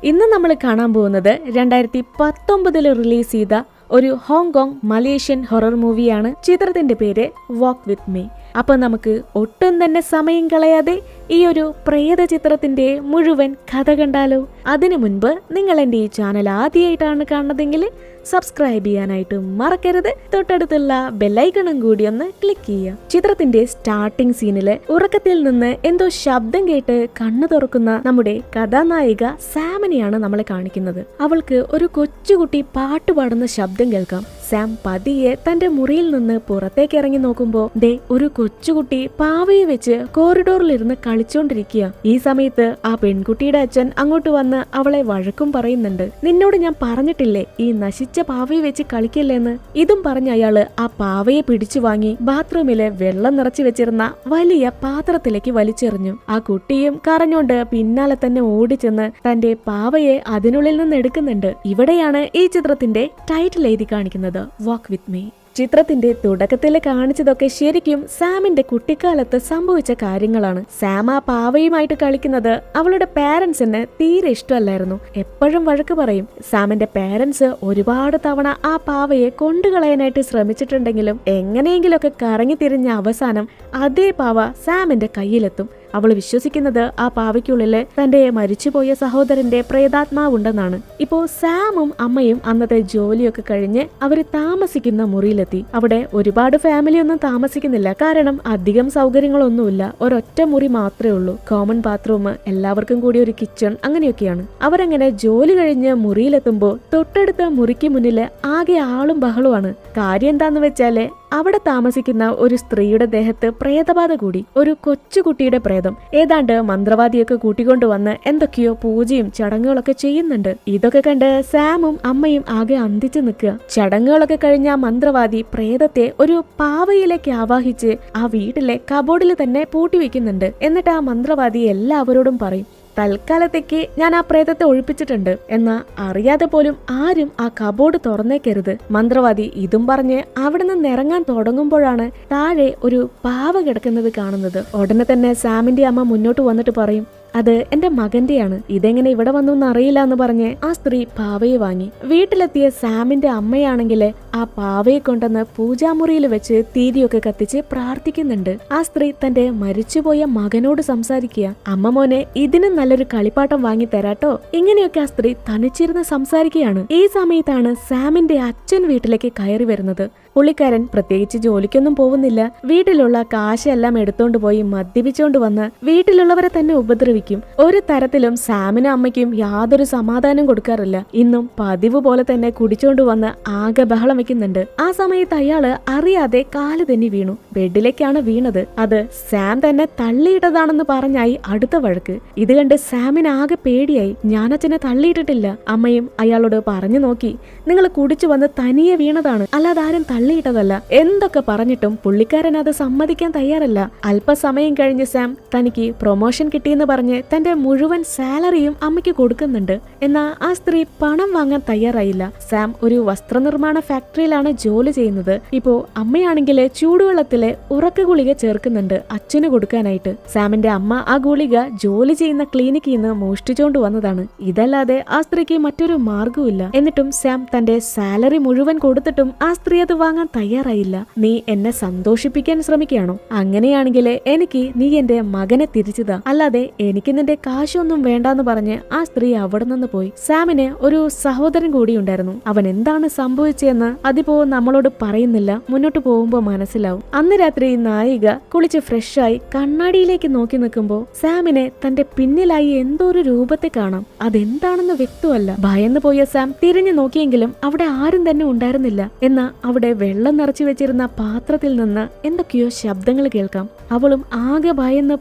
ഇന്ന് നമ്മൾ കാണാൻ പോകുന്നത് 2019 റിലീസ് ചെയ്ത ഒരു ഹോങ്കോങ് മലേഷ്യൻ ഹൊറർ മൂവിയാണ്. ചിത്രത്തിന്റെ പേര് വാക്ക് വിത്ത് മീ. അപ്പൊ നമുക്ക് ഒട്ടും തന്നെ സമയം കളയാതെ ഈ ഒരു പ്രേത ചിത്രത്തിന്റെ മുഴുവൻ കഥ കണ്ടാലോ? അതിനു മുൻപ് നിങ്ങൾ എന്റെ ഈ ചാനൽ ആദ്യമായിട്ടാണ് കാണുന്നതെങ്കിൽ സബ്സ്ക്രൈബ് ചെയ്യാനായിട്ട് മറക്കരുത്. തൊട്ടടുത്തുള്ള ബെല്ലൈക്കണും കൂടി ഒന്ന് ക്ലിക്ക് ചെയ്യുക. ചിത്രത്തിന്റെ സ്റ്റാർട്ടിംഗ് സീനില് ഉറക്കത്തിൽ നിന്ന് എന്തോ ശബ്ദം കേട്ട് കണ്ണു തുറക്കുന്ന നമ്മുടെ കഥാനായിക സാമിനെയാണ് നമ്മളെ കാണിക്കുന്നത്. അവൾക്ക് ഒരു കൊച്ചുകുട്ടി പാട്ടുപാടുന്ന ശബ്ദം കേൾക്കാം. സാം പതിയെ തന്റെ മുറിയിൽ നിന്ന് പുറത്തേക്ക് ഇറങ്ങി നോക്കുമ്പോ ഒരു കൊച്ചുകുട്ടി പാവയെ വെച്ച് കോറിഡോറിലിരുന്ന് കളിച്ചോണ്ടിരിക്കുക. ഈ സമയത്ത് ആ പെൺകുട്ടിയുടെ അച്ഛൻ അങ്ങോട്ട് വന്ന് അവളെ വഴക്കും പറയുന്നുണ്ട്. നിന്നോട് ഞാൻ പറഞ്ഞിട്ടില്ലേ ഈ നശിച്ച പാവയെ വെച്ച് കളിക്കില്ലെന്ന്? ഇതും പറഞ്ഞ അയാള് ആ പാവയെ പിടിച്ചു വാങ്ങി ബാത്റൂമില് വെള്ളം നിറച്ചു വെച്ചിരുന്ന വലിയ പാത്രത്തിലേക്ക് വലിച്ചെറിഞ്ഞു. ആ കുട്ടിയും കരഞ്ഞോണ്ട് പിന്നാലെ തന്നെ ഓടിച്ചെന്ന് തന്റെ പാവയെ അതിനുള്ളിൽ നിന്ന് എടുക്കുന്നുണ്ട്. ഇവിടെയാണ് ഈ ചിത്രത്തിന്റെ ടൈറ്റിൽ എഴുതി കാണിക്കുന്നത്, വാക്ക് വിത്ത് മീ. ചിത്രത്തിന്റെ തുടക്കത്തിൽ കാണിച്ചതൊക്കെ ശരിക്കും സാമിന്റെ കുട്ടിക്കാലത്ത് സംഭവിച്ച കാര്യങ്ങളാണ്. സാം ആ പാവയുമായിട്ട് കളിക്കുന്നത് അവളുടെ പാരന്റ്സിന് തീരെ ഇഷ്ടമല്ലായിരുന്നു. എപ്പോഴും വഴക്ക് പറയും. സാമിന്റെ പാരന്റ്സ് ഒരുപാട് തവണ ആ പാവയെ കൊണ്ടുകളയാനായിട്ട് ശ്രമിച്ചിട്ടുണ്ടെങ്കിലും എങ്ങനെയെങ്കിലുമൊക്കെ കറങ്ങി തിരിഞ്ഞ അവസാനം അതേ പാവ സാമിന്റെ കയ്യിലെത്തും. അവൾ വിശ്വസിക്കുന്നത് ആ പാവയ്ക്കുള്ളില് തന്റെ മരിച്ചുപോയ സഹോദരന്റെ പ്രേതാത്മാവുണ്ടെന്നാണ്. ഇപ്പോ സാമും അമ്മയും അന്നത്തെ ജോലിയൊക്കെ കഴിഞ്ഞ് അവര് താമസിക്കുന്ന മുറിയിലെത്തി. അവിടെ ഒരുപാട് ഫാമിലി ഒന്നും താമസിക്കുന്നില്ല. കാരണം അധികം സൗകര്യങ്ങളൊന്നുമില്ല. ഒരൊറ്റ മുറി മാത്രമേ ഉള്ളൂ. കോമൺ ബാത്റൂം, എല്ലാവർക്കും കൂടി ഒരു കിച്ചൺ, അങ്ങനെയൊക്കെയാണ്. അവരങ്ങനെ ജോലി കഴിഞ്ഞ് മുറിയിലെത്തുമ്പോ തൊട്ടടുത്ത മുറിക്ക് മുന്നില് ആകെ ആളും ബഹളുമാണ്. കാര്യം എന്താന്ന് വെച്ചാല് അവിടെ താമസിക്കുന്ന ഒരു സ്ത്രീയുടെ ദേഹത്ത് പ്രേതബാധ കൂടി. ഒരു കൊച്ചുകുട്ടിയുടെ പ്രേതം. ഏതാണ്ട് മന്ത്രവാദിയൊക്കെ കൂട്ടിക്കൊണ്ടുവന്ന് എന്തൊക്കെയോ പൂജയും ചടങ്ങുകളൊക്കെ ചെയ്യുന്നുണ്ട്. ഇതൊക്കെ കണ്ട് സാമും അമ്മയും ആകെ അന്തിച്ചു നിൽക്കുക. ചടങ്ങുകളൊക്കെ കഴിഞ്ഞ മന്ത്രവാദി പ്രേതത്തെ ഒരു പാവയിലേക്ക് ആവാഹിച്ച് ആ വീട്ടിലെ കബോർഡിൽ തന്നെ പൂട്ടിവെക്കുന്നുണ്ട്. എന്നിട്ട് ആ മന്ത്രവാദി എല്ലാവരോടും പറയും, തൽക്കാലത്തേക്ക് ഞാൻ ആ പ്രേതത്തെ ഒഴിപ്പിച്ചിട്ടുണ്ട്. എന്നാ അറിയാതെ പോലും ആരും ആ കബോർഡ് തുറന്നേക്കരുത്. മന്ത്രവാദി ഇതും പറഞ്ഞ് അവിടെ നിന്ന് ഇറങ്ങാൻ തുടങ്ങുമ്പോഴാണ് താഴെ ഒരു പാവ കിടക്കുന്നത് കാണുന്നത്. ഉടനെ തന്നെ സാമിന്റെ അമ്മ മുന്നോട്ട് വന്നിട്ട് പറയും, അത് എന്റെ മകന്റെയാണ്. ഇതെങ്ങനെ ഇവിടെ വന്നു അറിയില്ല എന്ന് പറഞ്ഞ് ആ സ്ത്രീ പാവയെ വാങ്ങി. വീട്ടിലെത്തിയ സാമിന്റെ അമ്മയാണെങ്കില് ആ പാവയെ കൊണ്ടുവന്ന് പൂജാമുറിയിൽ വെച്ച് തീരിയൊക്കെ കത്തിച്ച് പ്രാർത്ഥിക്കുന്നുണ്ട്. ആ സ്ത്രീ തന്റെ മരിച്ചുപോയ മകനോട് സംസാരിക്കുക. അമ്മ മോനെ, ഇതിനും നല്ലൊരു കളിപ്പാട്ടം വാങ്ങി തരാട്ടോ. ഇങ്ങനെയൊക്കെ ആ സ്ത്രീ തനിച്ചിരുന്ന് സംസാരിക്കുകയാണ്. ഈ സമയത്താണ് സാമിന്റെ അച്ഛൻ വീട്ടിലേക്ക് കയറി വരുന്നത്. പുള്ളിക്കാരൻ പ്രത്യേകിച്ച് ജോലിക്കൊന്നും പോകുന്നില്ല. വീട്ടിലുള്ള കാശെല്ലാം എടുത്തോണ്ട് പോയി മദ്യപിച്ചോണ്ട് വന്ന് വീട്ടിലുള്ളവരെ തന്നെ ഉപദ്രവിക്കും. ഒരു തരത്തിലും സാമിനും അമ്മയ്ക്കും യാതൊരു സമാധാനം കൊടുക്കാറില്ല. ഇന്നും പതിവ് പോലെ തന്നെ കുടിച്ചോണ്ട് വന്ന് ആകെ ബഹളം വെക്കുന്നുണ്ട്. ആ സമയത്ത് അയാള് അറിയാതെ കാല് തന്നെ വീണു. ബെഡിലേക്കാണ് വീണത്. അത് സാം തന്നെ തള്ളിയിട്ടതാണെന്ന് പറഞ്ഞായി അടുത്ത വഴക്ക്. ഇത് കണ്ട് സാമിന് ആകെ പേടിയായി. ഞാൻ അച്ഛനെ തള്ളിയിട്ടിട്ടില്ല. അമ്മയും അയാളോട് പറഞ്ഞു നോക്കി, നിങ്ങൾ കുടിച്ചു വന്ന് തനിയെ വീണതാണ്, അല്ലാതെ ആരും തള്ളിയിട്ടതല്ല. എന്തൊക്കെ പറഞ്ഞിട്ടും പുള്ളിക്കാരൻ അത് സമ്മതിക്കാൻ തയ്യാറല്ല. അല്പസമയം കഴിഞ്ഞ് സാം തനിക്ക് പ്രൊമോഷൻ കിട്ടിയെന്ന് പറഞ്ഞ് തന്റെ മുഴുവൻ സാലറിയും അമ്മയ്ക്ക് കൊടുക്കുന്നുണ്ട്. എന്നാ ആ സ്ത്രീ പണം വാങ്ങാൻ തയ്യാറായില്ല. സാം ഒരു വസ്ത്രനിർമ്മാണ ഫാക്ടറിയിലാണ് ജോലി ചെയ്യുന്നത്. ഇപ്പോ അമ്മയാണെങ്കില് ചൂടുവെള്ളത്തിലെ ഉറക്ക ഗുളിക ചേർക്കുന്നുണ്ട് അച്ഛന് കൊടുക്കാനായിട്ട്. സാമിന്റെ അമ്മ ആ ഗുളിക ജോലി ചെയ്യുന്ന ക്ലിനിക്കിൽ നിന്ന് മോഷ്ടിച്ചോണ്ട് വന്നതാണ്. ഇതല്ലാതെ ആ സ്ത്രീക്ക് മറ്റൊരു മാർഗവുമില്ല. എന്നിട്ടും സാം തന്റെ സാലറി മുഴുവൻ കൊടുത്തിട്ടും ആ സ്ത്രീ അത് വാങ്ങാൻ തയ്യാറായില്ല. നീ എന്നെ സന്തോഷിപ്പിക്കാൻ ശ്രമിക്കുകയാണോ? അങ്ങനെയാണെങ്കിൽ എനിക്ക് നീ എന്റെ മകനെ തിരിച്ചതാ, അല്ലാതെ എനിക്ക് നിന്റെ കാശൊന്നും വേണ്ടാന്ന് പറഞ്ഞ് ആ സ്ത്രീ അവിടെ നിന്ന് പോയി. സാമിന് ഒരു സഹോദരൻ കൂടി ഉണ്ടായിരുന്നു. അവൻ എന്താണ് സംഭവിച്ചെന്ന് അതിപ്പോ നമ്മളോട് പറയുന്നില്ല. മുന്നോട്ട് പോകുമ്പോ മനസ്സിലാവും. അന്ന് രാത്രി നായിക കുളിച്ച് ഫ്രഷായി കണ്ണാടിയിലേക്ക് നോക്കി നിൽക്കുമ്പോ സാമിനെ തന്റെ പിന്നിലായി എന്തോ ഒരു രൂപത്തെ കാണാം. അതെന്താണെന്ന് വ്യക്തമല്ല. ഭയന്നു പോയ സാം തിരിഞ്ഞു നോക്കിയെങ്കിലും അവിടെ ആരും തന്നെ ഉണ്ടായിരുന്നില്ല. എന്നാ അവിടെ വെള്ളം നിറച്ചു വെച്ചിരുന്ന പാത്രത്തിൽ നിന്ന് എന്തൊക്കെയോ ശബ്ദങ്ങൾ കേൾക്കാം. അവളും ആകെ ഭയന്ന്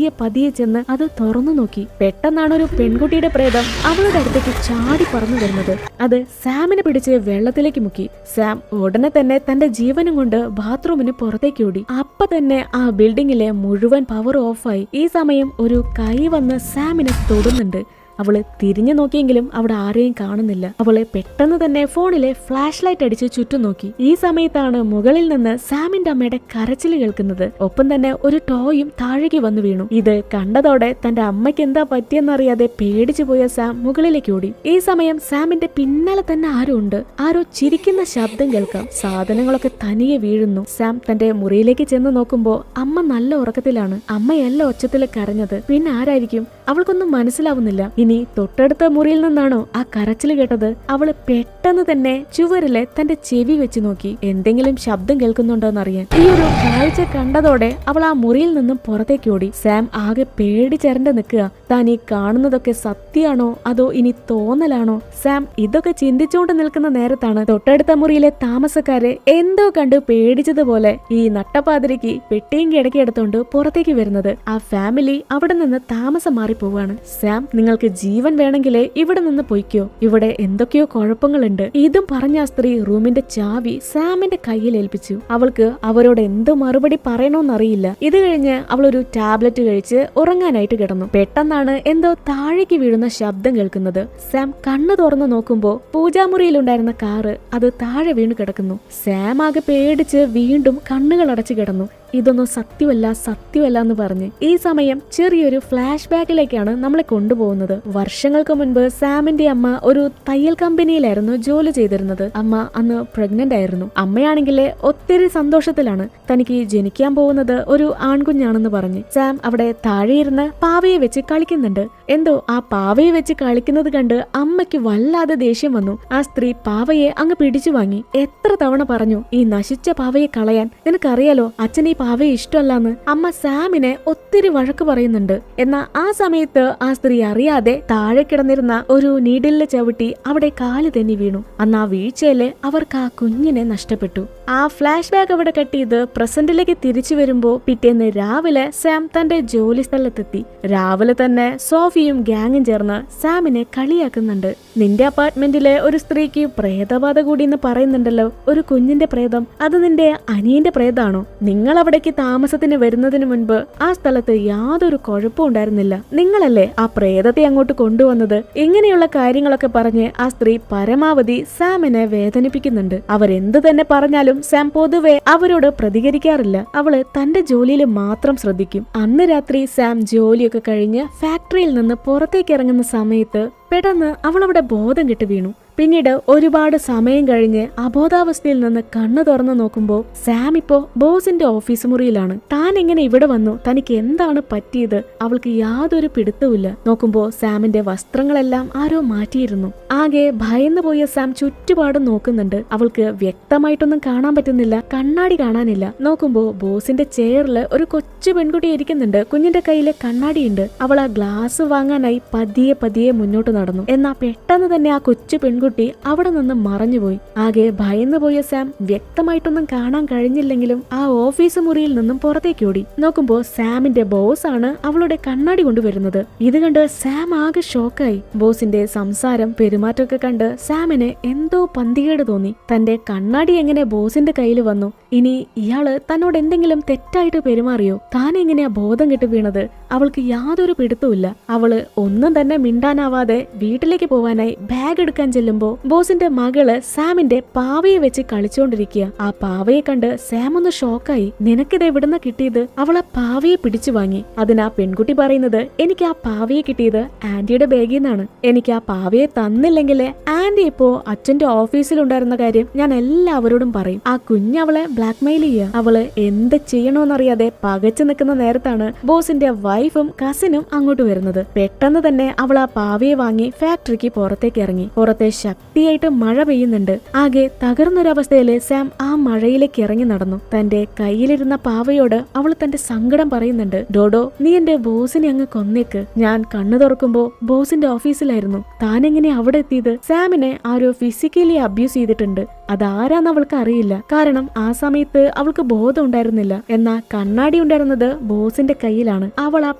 പതിയെ ചെന്ന് അത് തുറന്നു നോക്കി. പെട്ടെന്നാണ് ഒരു പെൺകുട്ടിയുടെ പ്രേതം അവളുടെ അടുത്തേക്ക് ചാടി പറന്നു വരുന്നത്. അത് സാമിനെ പിടിച്ച് വെള്ളത്തിലേക്ക് മുക്കി. സാം ഉടനെ തന്നെ തന്റെ ജീവനും കൊണ്ട് ബാത്റൂമിന് പുറത്തേക്ക് ഓടി. അപ്പൊ തന്നെ ആ ബിൽഡിങ്ങിലെ മുഴുവൻ പവർ ഓഫായി. ഈ സമയം ഒരു കൈ വന്ന് സാമിനെ തൊടുന്നുണ്ട്. അവള് തിരിഞ്ഞു നോക്കിയെങ്കിലും അവിടെ ആരെയും കാണുന്നില്ല. അവള് പെട്ടെന്ന് തന്നെ ഫോണിലെ ഫ്ലാഷ് ലൈറ്റ് അടിച്ച് ചുറ്റും നോക്കി. ഈ സമയത്താണ് മുകളിൽ നിന്ന് സാമിന്റെ അമ്മയുടെ കരച്ചിൽ കേൾക്കുന്നത്. ഒപ്പം തന്നെ ഒരു ടോയും താഴേക്ക് വന്നു വീണു. ഇത് കണ്ടതോടെ തന്റെ അമ്മയ്ക്ക് എന്താ പറ്റിയെന്നറിയാതെ പേടിച്ചു പോയ സാം മുകളിലേക്ക് ഓടി. ഈ സമയം സാമിന്റെ പിന്നാലെ തന്നെ ആരോ ഉണ്ട്. ആരോ ചിരിക്കുന്ന ശബ്ദം കേൾക്കാം. സാധനങ്ങളൊക്കെ തനിയെ വീഴുന്നു. സാം തന്റെ മുറിയിലേക്ക് ചെന്ന് നോക്കുമ്പോ അമ്മ നല്ല ഉറക്കത്തിലാണ്. അമ്മയല്ല ഒച്ചത്തിൽ കരഞ്ഞത്. പിന്നെ ആരായിരിക്കും? അവൾക്കൊന്നും മനസ്സിലാവുന്നില്ല. ഇനി തൊട്ടടുത്ത മുറിയിൽ നിന്നാണോ ആ കരച്ചിൽ കേട്ടത്? അവള് പെട്ടെന്ന് തന്നെ ചുവരിലെ തന്റെ ചെവി വെച്ച് നോക്കി, എന്തെങ്കിലും ശബ്ദം കേൾക്കുന്നുണ്ടോന്നറിയാൻ. ഈ ഒരു കാഴ്ച കണ്ടതോടെ അവൾ ആ മുറിയിൽ നിന്നും പുറത്തേക്ക് ഓടി. സാം ആകെ പേടിച്ചരണ്ട് നിൽക്കുക. താൻ ഈ കാണുന്നതൊക്കെ സത്യമാണോ അതോ ഇനി തോന്നലാണോ? സാം ഇതൊക്കെ ചിന്തിച്ചുകൊണ്ട് നിൽക്കുന്ന നേരത്താണ് തൊട്ടടുത്ത മുറിയിലെ താമസക്കാരെ എന്തോ കണ്ട് പേടിച്ചതുപോലെ ഈ നട്ടപ്പാതിരിക്ക് പെട്ടിയും കിടക്കി എടുത്തോണ്ട് പുറത്തേക്ക് വരുന്നത്. ആ ഫാമിലി അവിടെ നിന്ന് താമസം മാറി പോവാണ്. സാം, നിങ്ങൾക്ക് ജീവൻ വേണമെങ്കിലേ ഇവിടെ നിന്ന് പൊയ്ക്കോ, ഇവിടെ എന്തൊക്കെയോ കുഴപ്പങ്ങളുണ്ട്. ഇതും പറഞ്ഞ ആ സ്ത്രീ റൂമിന്റെ ചാവി സാമിന്റെ കയ്യിൽ ഏൽപ്പിച്ചു. അവൾക്ക് അവരോട് എന്ത് മറുപടി പറയണോന്നറിയില്ല. ഇത് കഴിഞ്ഞ് അവൾ ഒരു ടാബ്ലറ്റ് കഴിച്ച് ഉറങ്ങാനായിട്ട് കിടന്നു. പെട്ടെന്നാണ് എന്തോ താഴേക്ക് വീഴുന്ന ശബ്ദം കേൾക്കുന്നത്. സാം കണ്ണു തുറന്നു നോക്കുമ്പോ പൂജാമുറിയിലുണ്ടായിരുന്ന കാറ് അത് താഴെ വീണു കിടക്കുന്നു. സാം ആകെ പേടിച്ച് വീണ്ടും കണ്ണുകൾ അടച്ചു കിടന്നു. ഇതൊന്നും സത്യമല്ല എന്ന് പറഞ്ഞ് ഈ സമയം ചെറിയൊരു ഫ്ലാഷ് ബാക്കിലേക്കാണ് നമ്മളെ കൊണ്ടുപോകുന്നത്. വർഷങ്ങൾക്ക് മുൻപ് സാമിന്റെ അമ്മ ഒരു തയ്യൽ കമ്പനിയിലായിരുന്നു ജോലി ചെയ്തിരുന്നത്. അമ്മ അന്ന് പ്രഗ്നന്റ് ആയിരുന്നു. അമ്മയാണെങ്കിൽ ഒത്തിരി സന്തോഷത്തിലാണ്. തനിക്ക് ജനിക്കാൻ പോകുന്നത് ഒരു ആൺകുഞ്ഞാണെന്ന് പറഞ്ഞ് സാം അവിടെ താഴെയിരുന്ന് പാവയെ വെച്ച് കളിക്കുന്നുണ്ട്. എന്തോ ആ പാവയെ വെച്ച് കളിക്കുന്നത് കണ്ട് അമ്മയ്ക്ക് വല്ലാതെ ദേഷ്യം വന്നു. ആ സ്ത്രീ പാവയെ അങ്ങ് പിടിച്ചു വാങ്ങി. എത്ര തവണ പറഞ്ഞു ഈ നശിച്ച പാവയെ കളയാൻ? നിനക്കറിയാലോ അച്ഛൻ ഈ പാവയെ ഇഷ്ടമല്ലാന്ന്. അമ്മ സാമിനെ ഒത്തിരി വഴക്ക് പറയുന്നുണ്ട്. എന്നാ ആ സമയത്ത് ആ സ്ത്രീ അറിയാതെ താഴെ കിടന്നിരുന്ന ഒരു നീഡിലിൽ ചവിട്ടി അവിടെ കാല് തെന്നി വീണു. അന്ന് ആ വീഴ്ചയില് അവർക്ക് ആ കുഞ്ഞിനെ നഷ്ടപ്പെട്ടു. ആ ഫ്ലാഷ് ബാക്ക് അവിടെ കട്ട് ചെയ്ത് പ്രസന്റിലേക്ക് തിരിച്ചു വരുമ്പോ പിറ്റേന്ന് രാവിലെ സാം തന്റെ ജോലി സ്ഥലത്തെത്തി. രാവിലെ തന്നെ സോഫിയും ഗാങ്ങും ചേർന്ന് സാമിനെ കളിയാക്കുന്നുണ്ട്. നിന്റെ അപ്പാർട്ട്മെന്റിലെ ഒരു സ്ത്രീക്ക് പ്രേതബാധ കൂടിയെന്ന് പറയുന്നുണ്ടല്ലോ, ഒരു കുഞ്ഞിന്റെ പ്രേതം. അത് നിന്റെ അനിയന്റെ പ്രേതാണോ? നിങ്ങൾ അവിടേക്ക് താമസത്തിന് വരുന്നതിന് മുൻപ് ആ സ്ഥലത്ത് യാതൊരു കുഴപ്പവും ഉണ്ടായിരുന്നില്ല. നിങ്ങളല്ലേ ആ പ്രേതത്തെ അങ്ങോട്ട് കൊണ്ടുവന്നത്? ഇങ്ങനെയുള്ള കാര്യങ്ങളൊക്കെ പറഞ്ഞ് ആ സ്ത്രീ പരമാവധി സാമിനെ വേദനിപ്പിക്കുന്നുണ്ട്. അവരെന്ത് തന്നെ പറഞ്ഞാലും സാം പൊതുവെ അവരോട് പ്രതികരിക്കാറില്ല. അവള് തന്റെ ജോലിയിൽ മാത്രം ശ്രദ്ധിക്കും. അന്ന് രാത്രി സാം ജോലിയൊക്കെ കഴിഞ്ഞ് ഫാക്ടറിയിൽ നിന്ന് പുറത്തേക്ക് ഇറങ്ങുന്ന സമയത്ത് പെട്ടെന്ന് അവളവിടെ ബോധം കെട്ട് വീണു. പിന്നീട് ഒരുപാട് സമയം കഴിഞ്ഞ് അബോധാവസ്ഥയിൽ നിന്ന് കണ്ണു തുറന്നു നോക്കുമ്പോ സാം ഇപ്പോ ബോസിന്റെ ഓഫീസ് മുറിയിലാണ്. താൻ എങ്ങനെ ഇവിടെ വന്നു? തനിക്ക് എന്താണ് പറ്റിയത്? അവൾക്ക് യാതൊരു പിടുത്തവുമില്ല. നോക്കുമ്പോ സാമിന്റെ വസ്ത്രങ്ങളെല്ലാം ആരോ മാറ്റിയിരുന്നു. ആകെ ഭയന്നു പോയ സാം ചുറ്റുപാടും നോക്കുന്നുണ്ട്. അവൾക്ക് വ്യക്തമായിട്ടൊന്നും കാണാൻ പറ്റുന്നില്ല. കണ്ണാടി കാണാനില്ല. നോക്കുമ്പോ ബോസിന്റെ ചെയറിൽ ഒരു കൊച്ചു പെൺകുട്ടി ഇരിക്കുന്നുണ്ട്. കുഞ്ഞിന്റെ കയ്യില് കണ്ണാടിയുണ്ട്. അവൾ ആ ഗ്ലാസ് വാങ്ങാനായി പതിയെ മുന്നോട്ട് നടന്നു. എന്നാ പെട്ടെന്ന് തന്നെ ആ കൊച്ചു പെൺകുട്ടി അവിടെ നിന്ന് മറഞ്ഞുപോയി. ആകെ ഭയന്നു പോയ സാം വ്യക്തമായിട്ടൊന്നും കാണാൻ കഴിഞ്ഞില്ലെങ്കിലും ആ ഓഫീസ് മുറിയിൽ നിന്നും പുറത്തേക്ക് ഓടി. നോക്കുമ്പോ സാമിന്റെ ബോസ് ആണ് അവളുടെ കണ്ണാടി കൊണ്ടുവരുന്നത്. ഇത് കണ്ട് സാം ആകെ ഷോക്കായി. ബോസിന്റെ സംസാരം പെരുമാറ്റമൊക്കെ കണ്ട് സാമിന് എന്തോ പന്തികേട് തോന്നി. തന്റെ കണ്ണാടി എങ്ങനെ ബോസിന്റെ കയ്യിൽ വന്നു? ഇനി ഇയാള് തന്നോട് എന്തെങ്കിലും തെറ്റായിട്ട് പെരുമാറിയോ? താൻ എങ്ങനെയാ ബോധം കെട്ട് വീണത്? അവൾക്ക് യാതൊരു പിടുത്തവുമില്ല. അവള് ഒന്നും തന്നെ മിണ്ടാനാവാതെ വീട്ടിലേക്ക് പോവാനായി ബാഗ് എടുക്കാൻ ചെല്ലുമ്പോ ബോസിന്റെ മകള് സാമിന്റെ പാവയെ വെച്ച് കളിച്ചോണ്ടിരിക്കുക. ആ പാവയെ കണ്ട് സാം ഒന്ന് ഷോക്കായി. നിനക്കിത് എവിടുന്ന കിട്ടിയത്? അവൾ ആ പാവയെ പിടിച്ചു വാങ്ങി. അതിനാ പെൺകുട്ടി പറയുന്നത്, എനിക്ക് ആ പാവയെ കിട്ടിയത് ആന്റിയുടെ ബാഗിൽ നിന്നാണ്. എനിക്ക് ആ പാവയെ തന്നില്ലെങ്കിൽ ആന്റി ഇപ്പോ അച്ഛന്റെ ഓഫീസിലുണ്ടായിരുന്ന കാര്യം ഞാൻ എല്ലാവരോടും പറയും. ആ കുഞ്ഞവളെ ബ്ലാക്ക്മെയിൽ ചെയ്യുക. അവള് എന്ത് ചെയ്യണോന്നറിയാതെ പകച്ചു നിൽക്കുന്ന നേരത്താണ് ബോസിന്റെ വൈഫും കസിനും അങ്ങോട്ട് വരുന്നത്. പെട്ടെന്ന് തന്നെ അവൾ ആ പാവയെ വാങ്ങി ഫാക്ടറിക്ക് പുറത്തേക്ക് ഇറങ്ങി. പുറത്തെ ശക്തിയായിട്ട് മഴ പെയ്യുന്നുണ്ട്. ആകെ തകർന്നൊരവസ്ഥയില് സാം ആ മഴയിലേക്ക് ഇറങ്ങി നടന്നു. തന്റെ കയ്യിലിരുന്ന പാവയോട് അവൾ തന്റെ സങ്കടം പറയുന്നുണ്ട്. ഡോഡോ, നീ എന്റെ ബോസിനെ അങ്ങ് കൊന്നേക്ക്. ഞാൻ കണ്ണു തുറക്കുമ്പോ ബോസിന്റെ ഓഫീസിലായിരുന്നു. താൻ എങ്ങനെ അവിടെ എത്തിയത് സാമിനെ ആരോ ഫിസിക്കലി അബ്യൂസ് ചെയ്തിട്ടുണ്ട്. അതാരാന്ന് അവൾക്ക് അറിയില്ല. കാരണം ആ സമയത്ത് അവൾക്ക് ബോധം ഉണ്ടായിരുന്നില്ല. എന്നാ കണ്ണാടി ഉണ്ടായിരുന്നത് ബോസിന്റെ കയ്യിലാണ്. അവൾ ആ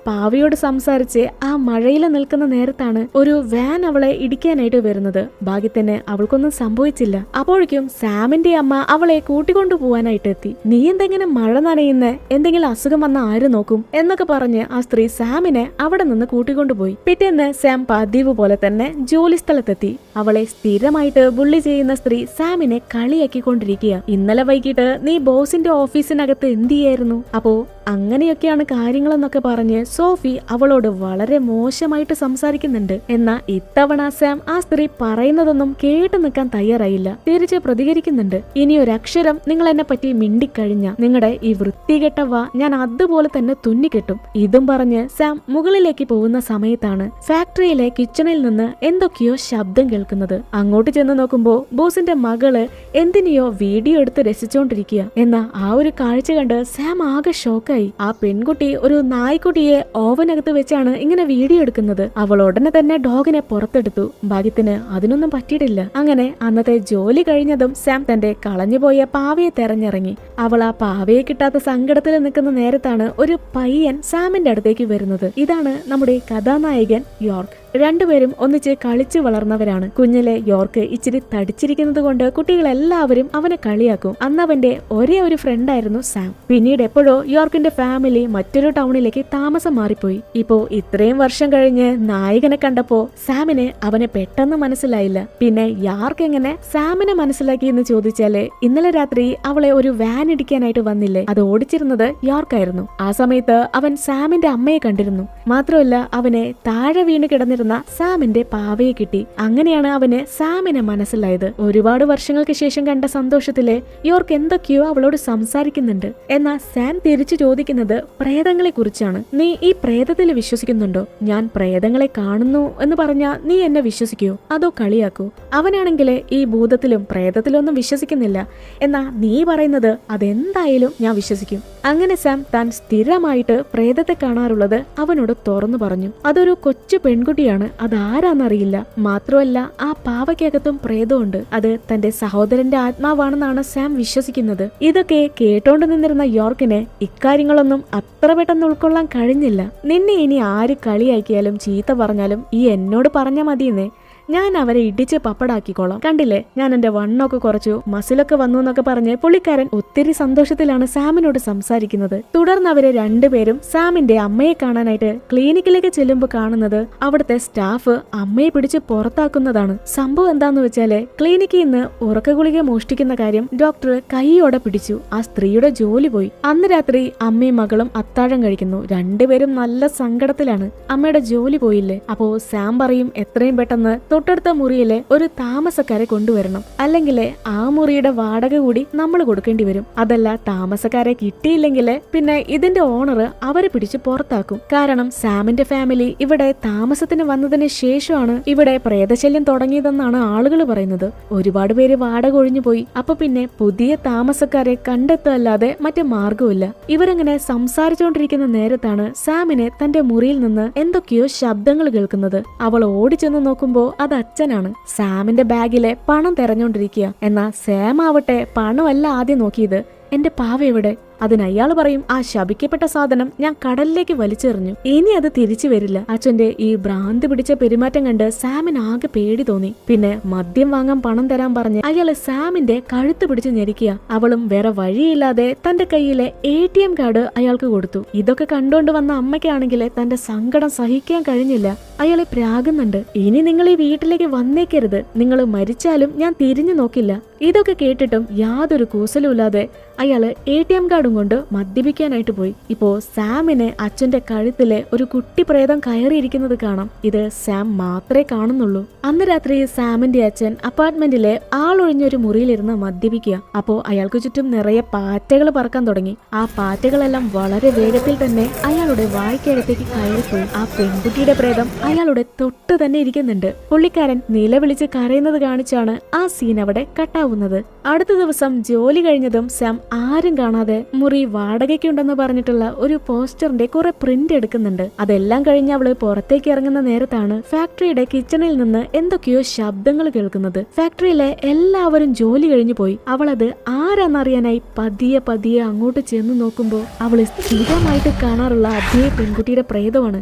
പാവയോട് സംസാരിച്ച് ആ മഴയിൽ നിൽക്കുന്ന നേരത്താണ് ഒരു വാൻ അവളെ ഇടിക്കാനായിട്ട് വരുന്നത്. ഭാഗ്യത്തിന് അവൾക്കൊന്നും സംഭവിച്ചില്ല. അപ്പോഴേക്കും സാമിന്റെ അമ്മ അവളെ കൂട്ടിക്കൊണ്ടു പോവാനായിട്ട് എത്തി. നീ എന്തെങ്കിലും മഴ നനയുന്ന, എന്തെങ്കിലും അസുഖം വന്ന ആര് നോക്കും എന്നൊക്കെ പറഞ്ഞ് ആ സ്ത്രീ സാമിനെ അവിടെ നിന്ന് കൂട്ടിക്കൊണ്ടുപോയി. പിറ്റേന്ന് സാം പതിവ് പോലെ തന്നെ ജോലി സ്ഥലത്തെത്തി. അവളെ സ്ഥിരമായിട്ട് ബുള്ളി ചെയ്യുന്ന സ്ത്രീ സാമിനെ കളിയാക്കിക്കൊണ്ടിരിക്കുക. ഇന്നലെ വൈകിട്ട് നീ ബോസിന്റെ ഓഫീസിനകത്ത് എന്ത് ചെയ്യായിരുന്നു? അപ്പോ അങ്ങനെയൊക്കെയാണ് കാര്യങ്ങളെന്നൊക്കെ പറഞ്ഞ് സോഫി അവളോട് വളരെ മോശമായിട്ട് സംസാരിക്കുന്നുണ്ട്. എന്നാ ഇത്തവണ സാം ആ സ്ത്രീ പറയുന്നതൊന്നും കേട്ടു നിൽക്കാൻ തയ്യാറായില്ല. തിരിച്ച് പ്രതികരിക്കുന്നുണ്ട്. ഇനി ഒരക്ഷരം നിങ്ങൾ എന്നെ പറ്റി മിണ്ടിക്കഴിഞ്ഞ നിങ്ങളുടെ ഈ വൃത്തികെട്ട ഞാൻ അതുപോലെ തന്നെ തുന്നിക്കെട്ടും. ഇതും പറഞ്ഞ് സാം മുകളിലേക്ക് പോകുന്ന സമയത്താണ് ഫാക്ടറിയിലെ കിച്ചണിൽ നിന്ന് എന്തൊക്കെയോ ശബ്ദം കേൾക്കുന്നത്. അങ്ങോട്ട് ചെന്ന് നോക്കുമ്പോ ബോസിന്റെ മകള് എന്തിനെയോ വീഡിയോ എടുത്ത് രസിച്ചോണ്ടിരിക്കുക. എന്നാ ആ ഒരു കാഴ്ച കണ്ട് സാം ആകെ ഷോക്കായി. ആ പെൺകുട്ടി ഒരു നായ്ക്കുട്ടിയെ ഓവനകത്ത് വെച്ചാണ് ഇങ്ങനെ വീഡിയോ എടുക്കുന്നത്. അവൾ ഉടനെ തന്നെ ഡോഗിനെ പുറത്തെടുത്തു. ഭാഗ്യത്തിന് അതിനൊന്നും പറ്റിയിട്ടില്ല. അങ്ങനെ അന്നത്തെ ജോലി കഴിഞ്ഞതും സാം തന്റെ കളഞ്ഞുപോയ പാവയെ തെരഞ്ഞിറങ്ങി. അവൾ ആ പാവയെ കിട്ടാത്ത സങ്കടത്തിൽ നിൽക്കുന്ന നേരത്താണ് ഒരു പയ്യൻ സാമിന്റെ അടുത്തേക്ക് വരുന്നത്. ഇതാണ് നമ്മുടെ കഥാനായകൻ യോർക്ക്. രണ്ടുപേരും ഒന്നിച്ച് കളിച്ചു വളർന്നവരാണ്. കുഞ്ഞിലെ യോർക്ക് ഇച്ചിരി തടിച്ചിരിക്കുന്നത് കൊണ്ട് കുട്ടികളെല്ലാവരും അവനെ കളിയാക്കും. അന്ന് അവന്റെ ഒരേ ഒരു ഫ്രണ്ടായിരുന്നു സാം. പിന്നീട് എപ്പോഴോ യോർക്കിന്റെ ഫാമിലി മറ്റൊരു ടൗണിലേക്ക് താമസം മാറിപ്പോയി. ഇപ്പോ ഇത്രയും വർഷം കഴിഞ്ഞ് നായകനെ കണ്ടപ്പോ സാമിന് അവനെ പെട്ടെന്ന് മനസ്സിലായില്ല. പിന്നെ യോർക്ക് എങ്ങനെ സാമിനെ മനസ്സിലാക്കി എന്ന് ചോദിച്ചാല്, ഇന്നലെ രാത്രി അവളെ ഒരു വാൻ ഇടിക്കാനായിട്ട് വന്നില്ലേ, അത് ഓടിച്ചിരുന്നത് യോർക്കായിരുന്നു. ആ സമയത്ത് അവൻ സാമിന്റെ അമ്മയെ കണ്ടിരുന്നു. മാത്രമല്ല അവനെ താഴെ വീണ് കിടന്നിരുന്ന സാമിന്റെ പാവയെ കിട്ടി. അങ്ങനെയാണ് അവന് സാമിനെ മനസ്സിലായത്. ഒരുപാട് വർഷങ്ങൾക്ക് ശേഷം കണ്ട സന്തോഷത്തില് യോർക്ക് എന്തൊക്കെയോ അവളോട് സംസാരിക്കുന്നുണ്ട്. എന്നാൽ സാം തിരിച്ചു ചോദിക്കുന്നത് പ്രേതങ്ങളെ കുറിച്ചാണ്. നീ ഈ പ്രേതത്തിൽ വിശ്വസിക്കുന്നുണ്ടോ? ഞാൻ പ്രേതങ്ങളെ കാണുന്നു എന്ന് പറഞ്ഞാ നീ എന്നെ വിശ്വസിക്കുവോ അതോ കളിയാക്കൂ? അവനാണെങ്കില് ഈ ഭൂതത്തിലും പ്രേതത്തിലൊന്നും വിശ്വസിക്കുന്നില്ല. എന്നാ നീ പറയുന്നത് അതെന്തായാലും ഞാൻ വിശ്വസിക്കും. അങ്ങനെ സാം താൻ സ്ഥിരമായിട്ട് പ്രേതത്തെ കാണാറുള്ളത് അവനോട് തുറന്നു പറഞ്ഞു. അതൊരു കൊച്ചു പെൺകുട്ടിയാണ്. അതാരാന്നറിയില്ല. മാത്രമല്ല ആ പാവയ്ക്കകത്തും പ്രേതമുണ്ട്. അത് തന്റെ സഹോദരന്റെ ആത്മാവാണെന്നാണ് സാം വിശ്വസിക്കുന്നത്. ഇതൊക്കെ കേട്ടോണ്ട് നിന്നിരുന്ന യോർക്കിന് ഇക്കാര്യങ്ങളൊന്നും അത്ര പെട്ടെന്ന് ഉൾക്കൊള്ളാൻ കഴിഞ്ഞില്ല. നിന്നെ ഇനി ആര് കളിയാക്കിയാലും ചീത്ത പറഞ്ഞാലും ഈ എന്നോട് പറഞ്ഞാ മതിയെന്നേ. ഞാൻ അവരെ ഇടിച്ച് പപ്പടാക്കിക്കോളാം. കണ്ടില്ലേ, ഞാൻ എന്റെ വണ്ണൊക്കെ കുറച്ചു, മസിലൊക്കെ വന്നു എന്നൊക്കെ പറഞ്ഞ് പുള്ളിക്കാരൻ ഒത്തിരി സന്തോഷത്തിലാണ് സാമിനോട് സംസാരിക്കുന്നത്. തുടർന്ന് അവര് രണ്ടുപേരും സാമിന്റെ അമ്മയെ കാണാനായിട്ട് ക്ലിനിക്കിലേക്ക് ചെല്ലുമ്പോൾ കാണുന്നത് അവിടുത്തെ സ്റ്റാഫ് അമ്മയെ പിടിച്ച് പുറത്താക്കുന്നതാണ്. സംഭവം എന്താന്ന് വെച്ചാല് ക്ലിനിക്കിൽ നിന്ന് ഉറക്കഗുളിക മോഷ്ടിക്കുന്ന കാര്യം ഡോക്ടർ കൈയോടെ പിടിച്ചു. ആ സ്ത്രീയുടെ ജോലി പോയി. അന്ന് രാത്രി അമ്മയും മകളും അത്താഴം കഴിക്കുന്നു. രണ്ടുപേരും നല്ല സങ്കടത്തിലാണ്. അമ്മയുടെ ജോലി പോയില്ലേ. അപ്പോ സാം പറയും എത്രയും പെട്ടെന്ന് തൊട്ടടുത്ത മുറിയിലെ ഒരു താമസക്കാരെ കൊണ്ടുവരണം, അല്ലെങ്കിൽ ആ മുറിയുടെ വാടക കൂടി നമ്മൾ കൊടുക്കേണ്ടി വരും. അതല്ല താമസക്കാരെ കിട്ടിയില്ലെങ്കില് പിന്നെ ഇതിന്റെ ഓണർ അവരെ പിടിച്ച് പുറത്താക്കും. കാരണം സാമിന്റെ ഫാമിലി ഇവിടെ താമസത്തിന് വന്നതിന് ശേഷമാണ് ഇവിടെ പ്രേതശല്യം തുടങ്ങിയതെന്നാണ് ആളുകൾ പറയുന്നത്. ഒരുപാട് പേര് വാടക ഒഴിഞ്ഞു പോയി. അപ്പൊ പിന്നെ പുതിയ താമസക്കാരെ കണ്ടെത്തല്ലാതെ മറ്റു മാർഗമില്ല. ഇവരങ്ങനെ സംസാരിച്ചുകൊണ്ടിരിക്കുന്ന നേരത്താണ് സാമിനെ തന്റെ മുറിയിൽ നിന്ന് എന്തൊക്കെയോ ശബ്ദങ്ങൾ കേൾക്കുന്നത്. അവൾ ഓടിച്ചെന്ന് നോക്കുമ്പോ അത് അച്ഛനാണ്. സാമിന്റെ ബാഗിലെ പണം തെരഞ്ഞോണ്ടിരിക്കുക. എന്നാ സാം ആവട്ടെ പണമല്ല ആദ്യം നോക്കിയത്, എന്റെ പാവ എവിടെ? അതിന് അയാൾ പറയും ആ ശപിക്കപ്പെട്ട സാധനം ഞാൻ കടലിലേക്ക് വലിച്ചെറിഞ്ഞു, ഇനി അത് തിരിച്ചു വരില്ല. അച്ഛന്റെ ഈ ഭ്രാന്തി പിടിച്ച പെരുമാറ്റം കണ്ട് സാമിന് ആകെ പേടി തോന്നി. പിന്നെ മദ്യം വാങ്ങാൻ പണം തരാൻ പറഞ്ഞ് അയാള് സാമിന്റെ കഴുത്ത് പിടിച്ച് ഞെരിക്കുക. അവളും വേറെ വഴിയില്ലാതെ തന്റെ കയ്യിലെ ATM കാർഡ് അയാൾക്ക് കൊടുത്തു. ഇതൊക്കെ കണ്ടുകൊണ്ട് വന്ന അമ്മയ്ക്കാണെങ്കിൽ തന്റെ സങ്കടം സഹിക്കാൻ കഴിഞ്ഞില്ല. അയാളെ പ്രാകുന്നുണ്ട്. ഇനി നിങ്ങൾ ഈ വീട്ടിലേക്ക് വന്നേക്കരുത്, നിങ്ങൾ മരിച്ചാലും ഞാൻ തിരിഞ്ഞു നോക്കില്ല. ഇതൊക്കെ കേട്ടിട്ടും യാതൊരു കൂസലുമില്ലാതെ അയാള് ATM കാർഡും കൊണ്ട് മദ്യപിക്കാനായിട്ട് പോയി. ഇപ്പോ സാമിന് അച്ഛന്റെ കഴുത്തിലെ ഒരു കുട്ടി പ്രേതം കയറിയിരിക്കുന്നത് കാണാം. ഇത് സാം മാത്രമേ കാണുന്നുള്ളൂ. അന്ന് രാത്രി സാമിന്റെ അച്ഛൻ അപ്പാർട്ട്മെന്റിലെ ആളൊഴിഞ്ഞൊരു മുറിയിലിരുന്ന് മദ്യപിക്കുക. അപ്പോ അയാൾക്ക് ചുറ്റും നിറയെ പാറ്റകൾ പറക്കാൻ തുടങ്ങി. ആ പാറ്റകളെല്ലാം വളരെ വേഗത്തിൽ തന്നെ അയാളുടെ വായ്ക്കകത്തേക്ക് കയറിപ്പോയി. ആ പെൺകുട്ടിയുടെ പ്രേതം അയാളുടെ തൊട്ട് തന്നെ ഇരിക്കുന്നുണ്ട്. പുള്ളിക്കാരൻ നിലവിളിച്ച് കരയുന്നത് കാണിച്ചാണ് ആ സീൻ അവിടെ കട്ടാവുന്നത്. അടുത്ത ദിവസം ജോലി കഴിഞ്ഞതും സാം ആരും കാണാതെ മുറി വാടകയ്ക്കുണ്ടെന്ന് പറഞ്ഞിട്ടുള്ള ഒരു പോസ്റ്ററിന്റെ കുറെ പ്രിന്റ് എടുക്കുന്നുണ്ട്. അതെല്ലാം കഴിഞ്ഞ് അവള് പുറത്തേക്ക് ഇറങ്ങുന്ന നേരത്താണ് ഫാക്ടറിയുടെ കിച്ചണിൽ നിന്ന് എന്തൊക്കെയോ ശബ്ദങ്ങൾ കേൾക്കുന്നത്. ഫാക്ടറിയിലെ എല്ലാവരും ജോലി കഴിഞ്ഞു പോയി. അവളത് ആരാന്നറിയാനായി പതിയെ പതിയെ അങ്ങോട്ട് ചെന്ന് നോക്കുമ്പോ അവള് സ്ഥിരമായിട്ട് കാണാറുള്ള അതേ പെൺകുട്ടിയുടെ പ്രേതമാണ്.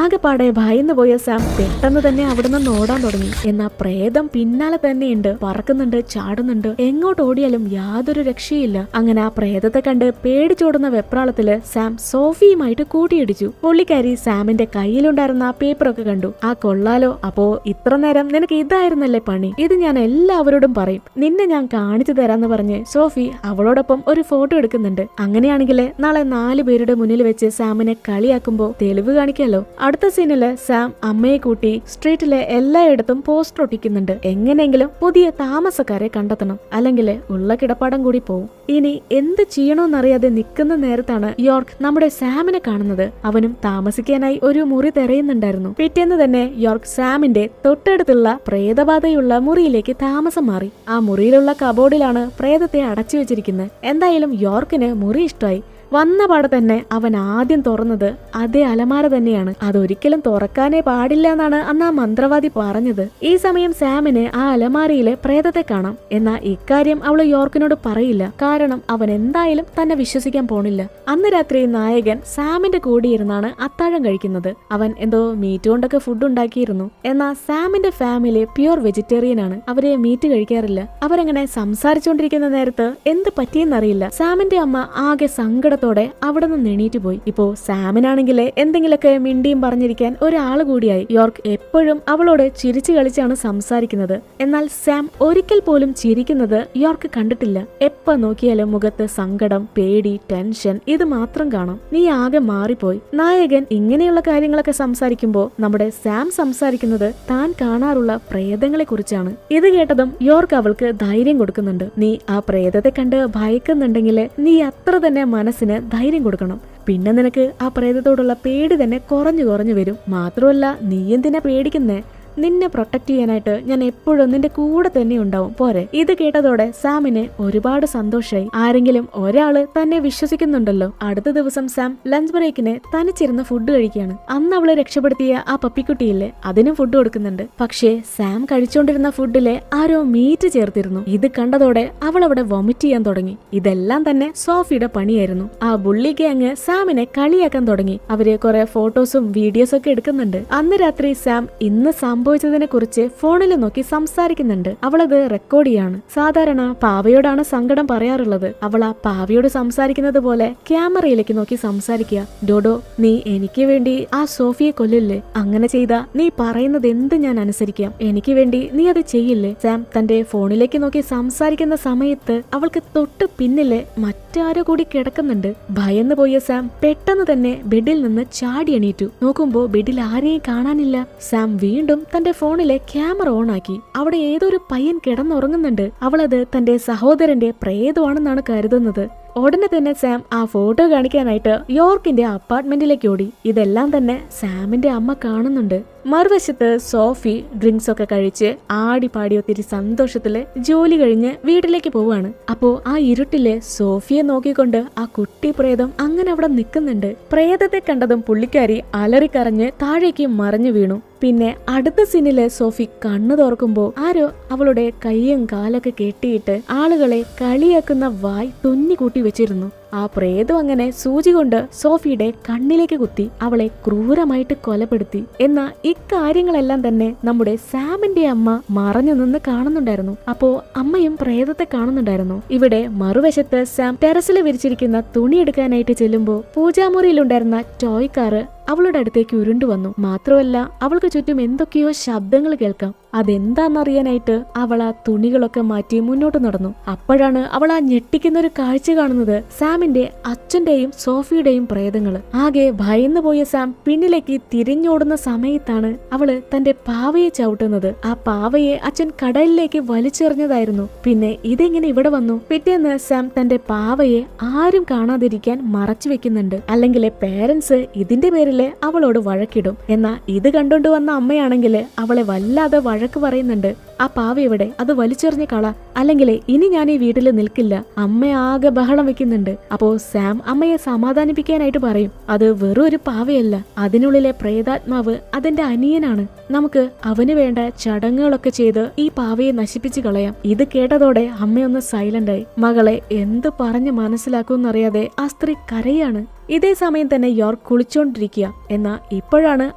ആകെപ്പാടെ ഭയന്നു പോയ സാം പെട്ടെന്ന് തന്നെ അവിടെ നിന്ന് ഓടാൻ തുടങ്ങി. എന്നാ പ്രേതം പിന്നാലെ തന്നെയുണ്ട്, പറക്കുന്നുണ്ട്, ചാടുന്നുണ്ട്. എങ്ങോട്ട് ഓടിയാലും യാതൊരു രക്ഷയില്ല. അങ്ങനെ ആ പ്രേതത്തെ കണ്ട് പേടിച്ചോടുന്ന വെപ്രാളത്തില് സാം സോഫിയുമായിട്ട് കൂട്ടിയിടിച്ചു. പുള്ളിക്കാരി സാമിന്റെ കയ്യിലുണ്ടായിരുന്ന ആ പേപ്പറൊക്കെ കണ്ടു. ആ കൊള്ളാലോ, അപ്പോ ഇത്ര നേരം നിനക്ക് ഇതായിരുന്നല്ലേ പണി, ഇത് ഞാൻ എല്ലാവരോടും പറയും, നിന്നെ ഞാൻ കാണിച്ചു തരാന്ന് പറഞ്ഞ് സോഫി അവളോടൊപ്പം ഒരു ഫോട്ടോ എടുക്കുന്നുണ്ട്. അങ്ങനെയാണെങ്കിൽ നാളെ 4 പേരുടെ മുന്നിൽ വെച്ച് സാമിനെ കളിയാക്കുമ്പോ തെളിവ് കാണിക്കാലോ. അടുത്ത സീനില് സാം അമ്മയെ കൂട്ടി സ്ട്രീറ്റിലെ എല്ലായിടത്തും പോസ്റ്റർ ഒട്ടിക്കുന്നുണ്ട്. എങ്ങനെയെങ്കിലും പുതിയ താമസക്കാരെ കണ്ടെത്തണം, അല്ലെങ്കിൽ ഉള്ള കിടപ്പാടം കൂടി പോവും. ഇനി എന്ത് ചെയ്യണോന്നറിയാതെ നിൽക്കുന്ന നേരത്താണ് യോർക്ക് നമ്മുടെ സാമിനെ കാണുന്നത്. അവനും താമസിക്കാനായി ഒരു മുറി തിരയുന്നുണ്ടായിരുന്നു. പിറ്റേന്ന് തന്നെ യോർക്ക് സാമിന്റെ തൊട്ടടുത്തുള്ള പ്രേതബാധയുള്ള മുറിയിലേക്ക് താമസം മാറി. ആ മുറിയിലുള്ള കബോർഡിലാണ് പ്രേതത്തെ അടച്ചു വെച്ചിരിക്കുന്നത്. എന്തായാലും യോർക്കിന് മുറി ഇഷ്ടമായി. വന്ന പാടെ തന്നെ അവൻ ആദ്യം തുറന്നത് അതേ അലമാര തന്നെയാണ്. അതൊരിക്കലും തുറക്കാനേ പാടില്ല എന്നാണ് അന്ന് ആ മന്ത്രവാദി പറഞ്ഞത്. ഈ സമയം സാമിന് ആ അലമാരയിലെ പ്രേതത്തെ കാണാം. എന്നാൽ ഇക്കാര്യം അവള് യോർക്കിനോട് പറയില്ല. കാരണം അവൻ എന്തായാലും തന്നെ വിശ്വസിക്കാൻ പോണില്ല. അന്ന് രാത്രി നായകൻ സാമിന്റെ കൂടെ ഇരുന്നാണ് അത്താഴം കഴിക്കുന്നത്. അവൻ എന്തോ മീറ്റ് കൊണ്ടൊക്കെ ഫുഡ് ഉണ്ടാക്കിയിരുന്നു. എന്നാൽ സാമിന്റെ ഫാമിലി പ്യൂർ വെജിറ്റേറിയൻ ആണ്. അവര് മീറ്റ് കഴിക്കാറില്ല. അവരങ്ങനെ സംസാരിച്ചുകൊണ്ടിരിക്കുന്ന നേരത്ത് എന്ത് പറ്റിയെന്നറിയില്ല, സാമിന്റെ അമ്മ ആകെ സങ്കട അവിടെ നിന്ന് എണീറ്റ് പോയി. ഇപ്പോ സാമിനാണെങ്കിൽ എന്തെങ്കിലുമൊക്കെ മിണ്ടിയും പറഞ്ഞിരിക്കാൻ ഒരാള് കൂടിയായി. യോർക്ക് എപ്പോഴും അവളോട് ചിരിച്ചു കളിച്ചാണ് സംസാരിക്കുന്നത്. എന്നാൽ സാം ഒരിക്കൽ പോലും ചിരിക്കുന്നത് യോർക്ക് കണ്ടിട്ടില്ല. എപ്പ നോക്കിയാലും മുഖത്ത് സങ്കടം, പേടി, ടെൻഷൻ ഇത് മാത്രം കാണാം. നീ ആകെ മാറിപ്പോയി. നായകൻ ഇങ്ങനെയുള്ള കാര്യങ്ങളൊക്കെ സംസാരിക്കുമ്പോ നമ്മുടെ സാം സംസാരിക്കുന്നത് താൻ കാണാറുള്ള പ്രേതങ്ങളെ കുറിച്ചാണ്. ഇത് കേട്ടതും യോർക്ക് അവൾക്ക് ധൈര്യം കൊടുക്കുന്നുണ്ട്. നീ ആ പ്രേതത്തെ കണ്ട് ഭയക്കുന്നുണ്ടെങ്കിൽ നീ അത്ര തന്നെ മനസ്സിന് ധൈര്യം കൊടുക്കണം. പിന്നെ നിനക്ക് ആ പ്രേതത്തോടുള്ള പേടി തന്നെ കുറഞ്ഞു കുറഞ്ഞു വരും. മാത്രമല്ല, നീ എന്തിനാ പേടിക്കുന്നേ? നിന്നെ പ്രൊട്ടക്ട് ചെയ്യാനായിട്ട് ഞാൻ എപ്പോഴും നിന്റെ കൂടെ തന്നെ ഉണ്ടാവും, പോരെ? ഇത് കേട്ടതോടെ സാമിന് ഒരുപാട് സന്തോഷമായി. ആരെങ്കിലും ഒരാള് തന്നെ വിശ്വസിക്കുന്നുണ്ടല്ലോ. അടുത്ത ദിവസം സാം ലഞ്ച് ബ്രേക്കിന് തനിച്ചിരുന്ന് ഫുഡ് കഴിക്കുകയാണ്. അന്ന് അവളെ രക്ഷപ്പെടുത്തിയ ആ പപ്പിക്കുട്ടിയില്ലേ, അതിനും ഫുഡ് കൊടുക്കുന്നുണ്ട്. പക്ഷേ സാം കഴിച്ചോണ്ടിരുന്ന ഫുഡിലെ ആരോ മീറ്റ് ചേർത്തിരുന്നു. ഇത് കണ്ടതോടെ അവൾ അവിടെ വൊമിറ്റ് ചെയ്യാൻ തുടങ്ങി. ഇതെല്ലാം തന്നെ സോഫിയുടെ പണിയായിരുന്നു. ആ ബുള്ളി ഗ്യാങ് സാമിനെ കളിയാക്കാൻ തുടങ്ങി. അവര് കുറെ ഫോട്ടോസും വീഡിയോസും ഒക്കെ എടുക്കുന്നുണ്ട്. അന്ന് രാത്രി സാം ഇന്ന് സംഭവിച്ചതിനെ കുറിച്ച് ഫോണിൽ നോക്കി സംസാരിക്കുന്നുണ്ട്. അവളത് റെക്കോർഡ് ചെയ്യാണ്. സാധാരണ പാവയോടാണ് സങ്കടം പറയാറുള്ളത്. അവൾ ആ പാവയോട് സംസാരിക്കുന്നത് പോലെ ക്യാമറയിലേക്ക് നോക്കി സംസാരിക്കുക. ഡോഡോ, നീ എനിക്ക് വേണ്ടി ആ സോഫിയെ കൊല്ലില്ലേ? അങ്ങനെ ചെയ്താ നീ പറയുന്നത് എന്ത് ഞാൻ അനുസരിക്കാം. എനിക്ക് വേണ്ടി നീ അത് ചെയ്യില്ലേ? സാം തന്റെ ഫോണിലേക്ക് നോക്കി സംസാരിക്കുന്ന സമയത്ത് അവൾക്ക് തൊട്ട് പിന്നില് മറ്റാരോ കൂടി കിടക്കുന്നുണ്ട്. ഭയന്നു പോയ സാം പെട്ടെന്ന് തന്നെ ബെഡിൽ നിന്ന് ചാടി എണീറ്റു. നോക്കുമ്പോ ബെഡിൽ ആരെയും കാണാനില്ല. സാം വീണ്ടും തന്റെ ഫോണിലെ ക്യാമറ ഓൺ ആക്കി. അവിടെ ഏതൊരു പയ്യൻ കിടന്നുറങ്ങുന്നുണ്ട്. അവളത് തന്റെ സഹോദരന്റെ പ്രേതമാണെന്നാണ് കരുതുന്നത്. ഉടനെ തന്നെ സാം ആ ഫോട്ടോ കാണിക്കാനായിട്ട് യോർക്കിന്റെ അപ്പാർട്ട്മെന്റിലേക്ക് ഓടി. ഇതെല്ലാം തന്നെ സാമിന്റെ അമ്മ കാണുന്നുണ്ട്. മറുവശത്ത് സോഫി ഡ്രിങ്ക്സ് ഒക്കെ കഴിച്ച് ആടിപ്പാടി ഒത്തിരി സന്തോഷത്തില് ജോലി കഴിഞ്ഞ് വീട്ടിലേക്ക് പോവാണ്. അപ്പോ ആ ഇരുട്ടിലെ സോഫിയെ നോക്കിക്കൊണ്ട് ആ കുട്ടി പ്രേതം അങ്ങനെ അവിടെ നിൽക്കുന്നുണ്ട്. പ്രേതത്തെ കണ്ടതും പുള്ളിക്കാരി അലറിക്കറഞ്ഞ് താഴേക്ക് മറിഞ്ഞു വീണു. പിന്നെ അടുത്ത സീനില് സോഫി കണ്ണു തുറക്കുമ്പോ ആരോ അവളുടെ കൈയും കാലൊക്കെ കെട്ടിയിട്ട് ആളുകളെ കളിയാക്കുന്ന വായ് തുന്നിക്കൂട്ടി വെച്ചിരുന്നു. ആ പ്രേതം അങ്ങനെ സൂചി കൊണ്ട് സോഫിയുടെ കണ്ണിലേക്ക് കുത്തി അവളെ ക്രൂരമായിട്ട് കൊലപ്പെടുത്തി. എന്നാൽ ഇക്കാര്യങ്ങളെല്ലാം തന്നെ നമ്മുടെ സാമിന്റെ അമ്മ മറഞ്ഞു നിന്ന് കാണുന്നുണ്ടായിരുന്നു. അപ്പോ അമ്മയും പ്രേതത്തെ കാണുന്നുണ്ടായിരുന്നു. ഇവിടെ മറുവശത്ത് സാം ടെറസിൽ വിരിച്ചിരിക്കുന്ന തുണി എടുക്കാനായിട്ട് ചെല്ലുമ്പോ പൂജാമുറിയിലുണ്ടായിരുന്ന ടോയ് കാറ് അവളുടെ അടുത്തേക്ക് ഉരുണ്ടു വന്നു. മാത്രമല്ല, അവൾക്ക് ചുറ്റും എന്തൊക്കെയോ ശബ്ദങ്ങൾ കേൾക്കാം. അതെന്താന്നറിയാനായിട്ട് അവൾ ആ തുണികളൊക്കെ മാറ്റി മുന്നോട്ട് നടന്നു. അപ്പോഴാണ് അവൾ ആ ഞെട്ടിക്കുന്ന ഒരു കാഴ്ച കാണുന്നത്. സാമിന്റെ അച്ഛന്റെയും സോഫിയുടെയും പ്രേതങ്ങള്. ആകെ ഭയന്നു പോയ സാം പിന്നിലേക്ക് തിരിഞ്ഞോടുന്ന സമയത്താണ് അവള് തന്റെ പാവയെ ചവിട്ടുന്നത്. ആ പാവയെ അച്ഛൻ കടലിലേക്ക് വലിച്ചെറിഞ്ഞതായിരുന്നു. പിന്നെ ഇതെങ്ങനെ ഇവിടെ വന്നു? പിറ്റേന്ന് സാം തന്റെ പാവയെ ആരും കാണാതിരിക്കാൻ മറച്ചു വെക്കുന്നുണ്ട്. അല്ലെങ്കിൽ പേരൻസ് ഇതിന്റെ പേരില് അവളോട് വഴക്കിടും. എന്നാ ഇത് കണ്ടോണ്ട് വന്ന അമ്മയാണെങ്കിൽ അവളെ വല്ലാതെ വഴക്ക് പറയുന്നുണ്ട്. ആ പാവ എവിടെ, അത് വലിച്ചെറിഞ്ഞ് കള, അല്ലെങ്കിൽ ഇനി ഞാൻ ഈ വീട്ടിൽ നിൽക്കില്ല. അമ്മ ആകെ ബഹളം വെക്കുന്നുണ്ട്. അപ്പോ സാം അമ്മയെ സമാധാനിപ്പിക്കാനായിട്ട് പറയും, അത് വെറും ഒരു പാവയല്ല, അതിനുള്ളിലെ പ്രേതാത്മാവ് അതിന്റെ അനിയനാണ്. നമുക്ക് അവന് വേണ്ട ചടങ്ങുകളൊക്കെ ചെയ്ത് ഈ പാവയെ നശിപ്പിച്ചു കളയാം. ഇത് കേട്ടതോടെ അമ്മയൊന്ന് സൈലന്റായി. മകളെ എന്ത് പറഞ്ഞ് മനസ്സിലാക്കുമെന്നറിയാതെ ആ സ്ത്രീ കരയാണ്. ഇതേ സമയം തന്നെ യോർക്ക് കുളിച്ചോണ്ടിരിക്കുക. എന്നാ ഇപ്പോഴാണ്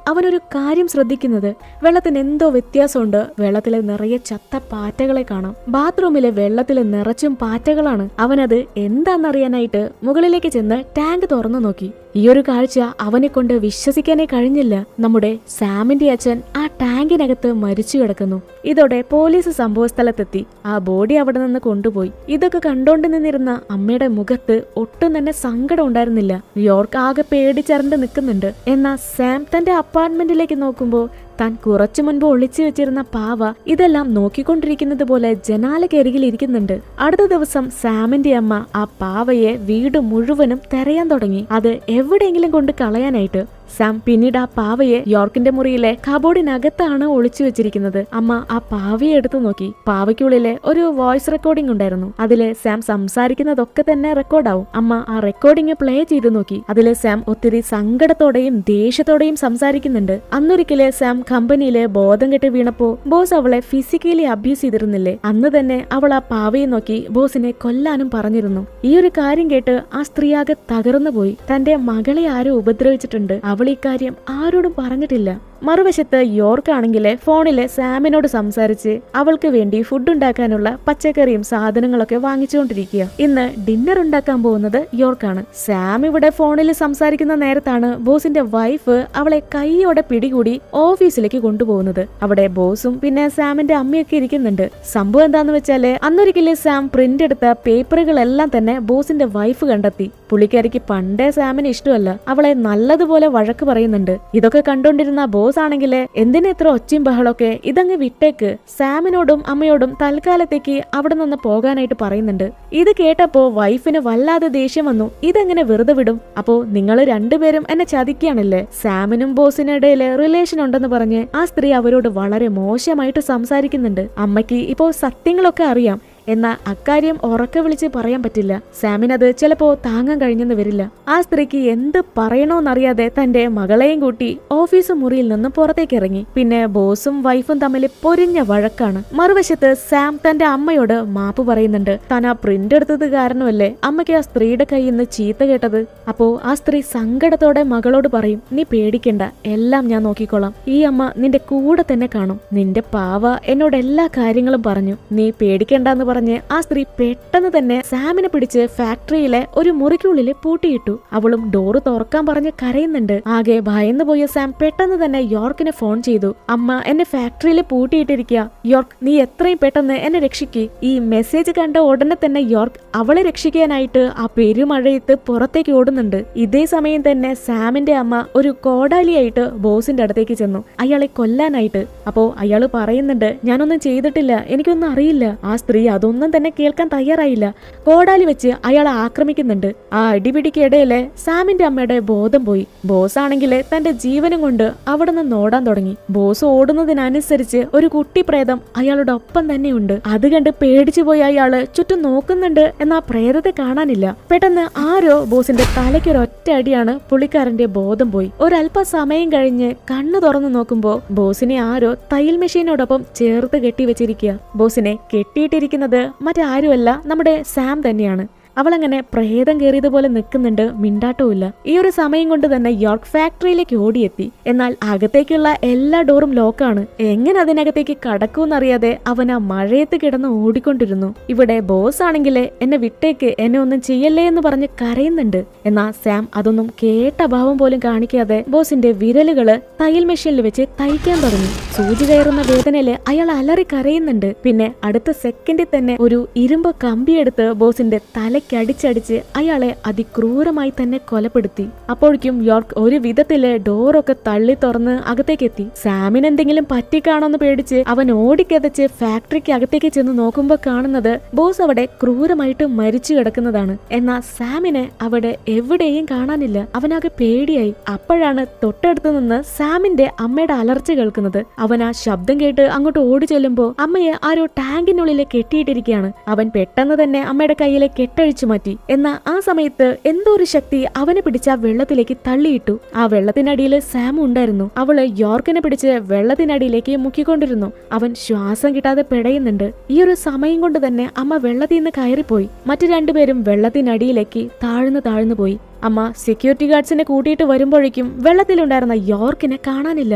അവനൊരു കാര്യം ശ്രദ്ധിക്കുന്നത്. വെള്ളത്തിന് എന്തോ വ്യത്യാസമുണ്ട്. വെള്ളത്തിലെ നിറയെ ചത്ത പാറ്റകളെ കാണാം. ബാത്റൂമിലെ വെള്ളത്തിലെ നിറച്ചും പാറ്റകളാണ്. അവനത് എന്താണെന്നറിയാനായിട്ട് മുകളിലേക്ക് ചെന്ന് ടാങ്ക് തുറന്നു നോക്കി. ഈ ഒരു കാഴ്ച അവനെ കൊണ്ട് വിശ്വസിക്കാനേ കഴിഞ്ഞില്ല. നമ്മുടെ സാമിന്റെ അച്ഛൻ ആ ടാങ്കിനകത്ത് മരിച്ചു കിടക്കുന്നു. ഇതോടെ പോലീസ് സംഭവ സ്ഥലത്തെത്തി. ആ ബോഡി അവിടെ നിന്ന് കൊണ്ടുപോയി. ഇതൊക്കെ കണ്ടോണ്ട് നിന്നിരുന്ന അമ്മയുടെ മുഖത്ത് ഒട്ടും തന്നെ സങ്കടം ഉണ്ടായിരുന്നില്ല. യോർക്ക് ആകെ പേടിച്ചറിഞ്ഞ് നിൽക്കുന്നുണ്ട്. എന്നാൽ സാം തന്റെ അപ്പാർട്ട്മെന്റിലേക്ക് നോക്കുമ്പോ താൻ കുറച്ചു മുൻപ് ഒളിച്ചു വെച്ചിരുന്ന പാവ ഇതെല്ലാം നോക്കിക്കൊണ്ടിരിക്കുന്നത് പോലെ ജനാലക്കരികിൽ ഇരിക്കുന്നുണ്ട്. അടുത്ത ദിവസം സാമിന്റെ അമ്മ ആ പാവയെ വീട് മുഴുവനും തെരയാൻ തുടങ്ങി, അത് എവിടെയെങ്കിലും കൊണ്ട് കളയാനായിട്ട്. സാം പിന്നീട് ആ പാവയെ യോർക്കിന്റെ മുറിയിലെ കബോർഡിനകത്താണ് ഒളിച്ചു വെച്ചിരിക്കുന്നത്. അമ്മ ആ പാവയെ എടുത്തു നോക്കി. പാവയ്ക്കുള്ളിലെ ഒരു വോയിസ് റെക്കോർഡിംഗ് ഉണ്ടായിരുന്നു. അതില് സാം സംസാരിക്കുന്നതൊക്കെ തന്നെ റെക്കോർഡാവും. അമ്മ ആ റെക്കോർഡിംഗ് പ്ലേ ചെയ്തു നോക്കി. അതില് സാം ഒത്തിരി സങ്കടത്തോടെയും ദേഷ്യത്തോടെയും സംസാരിക്കുന്നുണ്ട്. അന്നൊരിക്കല് സാം കമ്പനിയിലെ ബോധം കെട്ട് വീണപ്പോ ബോസ് അവളെ ഫിസിക്കലി അബ്യൂസ് ചെയ്തിരുന്നില്ലേ, അന്ന് തന്നെ അവൾ ആ പാവയെ നോക്കി ബോസിനെ കൊല്ലാനും പറഞ്ഞിരുന്നു. ഈ ഒരു കാര്യം കേട്ട് ആ സ്ത്രീ ആകെ തകർന്നു പോയി. തന്റെ മകളെ ആരോ ഉപദ്രവിച്ചിട്ടുണ്ട്, അവൾ ഈ കാര്യം ആരോടും പറഞ്ഞിട്ടില്ല. മറുവശത്ത് യോർക്ക് ആണെങ്കില് ഫോണില് സാമിനോട് സംസാരിച്ച് അവൾക്ക് വേണ്ടി ഫുഡ് ഉണ്ടാക്കാനുള്ള പച്ചക്കറിയും സാധനങ്ങളൊക്കെ വാങ്ങിച്ചുകൊണ്ടിരിക്കുക. ഇന്ന് ഡിന്നർ ഉണ്ടാക്കാൻ പോകുന്നത് യോർക്കാണ്. സാം ഇവിടെ ഫോണിൽ സംസാരിക്കുന്ന നേരത്താണ് ബോസിന്റെ വൈഫ് അവളെ കൈയോടെ പിടികൂടി ഓഫീസിലേക്ക് കൊണ്ടുപോകുന്നത്. അവിടെ ബോസും പിന്നെ സാമിന്റെ അമ്മയൊക്കെ ഇരിക്കുന്നുണ്ട്. സംഭവം എന്താന്ന് വെച്ചാല് അന്നൊരിക്കല് സാം പ്രിന്റ് എടുത്ത പേപ്പറുകളെല്ലാം തന്നെ ബോസിന്റെ വൈഫ് കണ്ടെത്തി. പുള്ളിക്കാരിക്ക് പണ്ടേ സാമിന് ഇഷ്ടമല്ല, അവളെ നല്ലതുപോലെ വഴക്ക് പറയുന്നുണ്ട്. ഇതൊക്കെ കണ്ടോണ്ടിരുന്ന ബോസ് ആണെങ്കില് എന്തിനാ ഇത്ര ഒച്ചയും ബഹളൊക്കെ, ഇതങ്ങ് വിട്ടേക്ക്, സാമിനോടും അമ്മയോടും തൽക്കാലത്തേക്ക് അവിടെ നിന്ന് പോകാനായിട്ട് പറയുന്നുണ്ട്. ഇത് കേട്ടപ്പോ വൈഫിന് വല്ലാതെ ദേഷ്യം വന്നു. ഇതെങ്ങനെ വെറുതെ വിടും, അപ്പോ നിങ്ങൾ രണ്ടുപേരും എന്നെ ചതിക്കുകയാണല്ലേ. സാമിനും ബോസിനിടയില് റിലേഷൻ ഉണ്ടെന്ന് പറഞ്ഞ് ആ സ്ത്രീ അവരോട് വളരെ മോശമായിട്ട് സംസാരിക്കുന്നുണ്ട്. അമ്മയ്ക്ക് ഇപ്പോ സത്യങ്ങളൊക്കെ അറിയാം, എന്നാൽ അക്കാര്യം ഉറക്കെ വിളിച്ച് പറയാൻ പറ്റില്ല. സാമിനത് ചിലപ്പോ താങ്ങാൻ കഴിഞ്ഞെന്ന് വരില്ല. ആ സ്ത്രീക്ക് എന്ത് പറയണോന്നറിയാതെ തന്റെ മകളെയും കൂട്ടി ഓഫീസ് മുറിയിൽ നിന്ന് പുറത്തേക്ക് ഇറങ്ങി. പിന്നെ ബോസും വൈഫും തമ്മിൽ പൊരിഞ്ഞ വഴക്കാണ്. മറുവശത്ത് സാം തന്റെ അമ്മയോട് മാപ്പ് പറയുന്നുണ്ട്. താൻ ആ പ്രിന്റ് എടുത്തത് കാരണമല്ലേ അമ്മയ്ക്ക് ആ സ്ത്രീയുടെ കയ്യിൽ നിന്ന് ചീത്ത കേട്ടത്. അപ്പോ ആ സ്ത്രീ സങ്കടത്തോടെ മകളോട് പറയും, നീ പേടിക്കണ്ട, എല്ലാം ഞാൻ നോക്കിക്കോളാം, ഈ അമ്മ നിന്റെ കൂടെ തന്നെ കാണും, നിന്റെ പാവ എന്നോട് എല്ലാ കാര്യങ്ങളും പറഞ്ഞു, നീ പേടിക്കണ്ടെന്ന് പറഞ്ഞ് ആ സ്ത്രീ പെട്ടെന്ന് തന്നെ സാമിനെ പിടിച്ച് ഫാക്ടറിയിലെ ഒരു മുറിക്കുള്ളിൽ പൂട്ടിയിട്ടു. അവളും ഡോറ് തുറക്കാൻ പറഞ്ഞ് കരയുന്നുണ്ട്. ആകെ ഭയന്നു പോയ സാം പെട്ടെന്ന് തന്നെ യോർക്കിനെ ഫോൺ ചെയ്തു. അമ്മ എന്നെ ഫാക്ടറിയിൽ പൂട്ടിയിട്ടിരിക്കുക, യോർക്ക് നീ എത്രയും പെട്ടെന്ന് എന്നെ രക്ഷിക്ക്. ഈ മെസ്സേജ് കണ്ട ഉടനെ തന്നെ യോർക്ക് അവളെ രക്ഷിക്കാനായിട്ട് ആ പെരുമഴയത്ത് പുറത്തേക്ക് ഓടുന്നുണ്ട്. ഇതേ സമയം തന്നെ സാമിന്റെ അമ്മ ഒരു കോടാലിയായിട്ട് ബോസിന്റെ അടുത്തേക്ക് ചെന്നു, അയാളെ കൊല്ലാനായിട്ട്. അപ്പോ അയാള് പറയുന്നുണ്ട്, ഞാനൊന്നും ചെയ്തിട്ടില്ല, എനിക്കൊന്നും അറിയില്ല. ആ സ്ത്രീ അതൊന്നും തന്നെ കേൾക്കാൻ തയ്യാറായില്ല. കോടാലി വെച്ച് അയാളെ ആക്രമിക്കുന്നുണ്ട്. ആ അടിപിടിക്കിടയില് സാമിന്റെ അമ്മയുടെ ബോധം പോയി. ബോസ് ആണെങ്കില് തന്റെ ജീവനും കൊണ്ട് അവിടെ നിന്ന് ഓടാൻ തുടങ്ങി. ബോസ് ഓടുന്നതിനനുസരിച്ച് ഒരു കുട്ടി പ്രേതം അയാളുടെ ഒപ്പം തന്നെയുണ്ട്. അത് കണ്ട് പേടിച്ചു പോയ അയാള് ചുറ്റും നോക്കുന്നുണ്ട്, എന്നാ പ്രേതത്തെ കാണാനില്ല. പെട്ടെന്ന് ആരോ ബോസിന്റെ തലയ്ക്കൊരൊറ്റ അടിയാണ് പുള്ളിക്കാരന്റെ ബോധം പോയി. ഒരല്പ സമയം കഴിഞ്ഞ് കണ്ണു തുറന്നു നോക്കുമ്പോ ബോസിനെ ആരോ തയ്യൽ മെഷീനോടൊപ്പം ചേർത്ത് കെട്ടിവെച്ചിരിക്കുക. ബോസിനെ കെട്ടിയിട്ടിരിക്കുന്നത് മറ്റാരുമല്ല, നമ്മുടെ സാം തന്നെയാണ്. അവളങ്ങനെ പ്രേതം കയറിയതുപോലെ നിൽക്കുന്നുണ്ട്, മിണ്ടാട്ടവുമില്ല. ഈ ഒരു സമയം കൊണ്ട് തന്നെ യോർക്ക് ഫാക്ടറിയിലേക്ക് ഓടിയെത്തി. എന്നാൽ അകത്തേക്കുള്ള എല്ലാ ഡോറും ലോക്കാണ്. എങ്ങനെ അതിനകത്തേക്ക് കടക്കൂന്നറിയാതെ അവൻ ആ മഴയത്ത് കിടന്ന് ഓടിക്കൊണ്ടിരുന്നു. ഇവിടെ ബോസ് ആണെങ്കിൽ എന്നെ വിട്ടേക്ക്, എന്നെ ഒന്നും ചെയ്യല്ലേ എന്ന് പറഞ്ഞ് കരയുന്നുണ്ട്. എന്നാൽ സാം അതൊന്നും കേട്ട ഭാവം പോലും കാണിക്കാതെ ബോസിന്റെ വിരലുകള് തയ്യൽ മെഷീനിൽ വെച്ച് തയ്ക്കാൻ തുടങ്ങി. സൂചി കയറുന്ന വേദനയില് അയാൾ അലറി കരയുന്നുണ്ട്. പിന്നെ അടുത്ത സെക്കൻഡിൽ തന്നെ ഒരു ഇരുമ്പ് കമ്പിയെടുത്ത് ബോസിന്റെ തലയ്ക്ക് തലയ്ക്ക് അടിച്ചടിച്ച് അയാളെ അതിക്രൂരമായി തന്നെ കൊലപ്പെടുത്തി. അപ്പോഴേക്കും യോർക്ക് ഒരു വിധത്തില് ഡോറൊക്കെ തള്ളി തുറന്ന് അകത്തേക്കെത്തി. സാമിന് എന്തെങ്കിലും പറ്റിക്കാണോന്ന് പേടിച്ച് അവൻ ഓടിക്കതച്ച് ഫാക്ടറിക്ക് അകത്തേക്ക് ചെന്ന് നോക്കുമ്പോ കാണുന്നത് ബോസ് അവിടെ ക്രൂരമായിട്ട് മരിച്ചു കിടക്കുന്നതാണ്. എന്നാൽ സാമിനെ അവിടെ എവിടെയും കാണാനില്ല. അവനാകെ പേടിയായി. അപ്പോഴാണ് തൊട്ടടുത്ത് നിന്ന് സാമിന്റെ അമ്മയുടെ അലർച്ച കേൾക്കുന്നത്. അവൻ ആ ശബ്ദം കേട്ട് അങ്ങോട്ട് ഓടി ചെല്ലുമ്പോ അമ്മയെ ആരോ ടാങ്കിനുള്ളിൽ കെട്ടിയിട്ടിരിക്കുകയാണ്. അവൻ പെട്ടെന്ന് തന്നെ അമ്മയുടെ കയ്യിലെ കെട്ടഴിച്ചു മാറ്റി. എന്നാൽ ആ സമയത്ത് എന്തോ ഒരു ശക്തി അവനെ പിടിച്ച് ആ വെള്ളത്തിലേക്ക് തള്ളിയിട്ടു. ആ വെള്ളത്തിനടിയിൽ സാം ഉണ്ടായിരുന്നു. അവള് യോർക്കിനെ പിടിച്ച് വെള്ളത്തിനടിയിലേക്ക് മുക്കിക്കൊണ്ടിരുന്നു. അവൻ ശ്വാസം കിട്ടാതെ പിടയുന്നുണ്ട്. ഈ ഒരു സമയം കൊണ്ട് തന്നെ അമ്മ വെള്ളത്തിൽ നിന്ന് കയറിപ്പോയി. മറ്റു രണ്ടുപേരും വെള്ളത്തിനടിയിലേക്ക് താഴ്ന്നു പോയി. അമ്മ സെക്യൂരിറ്റി ഗാർഡ്സിനെ കൂട്ടിയിട്ട് വരുമ്പോഴേക്കും വെള്ളത്തിലുണ്ടായിരുന്ന യോർക്കിനെ കാണാനില്ല.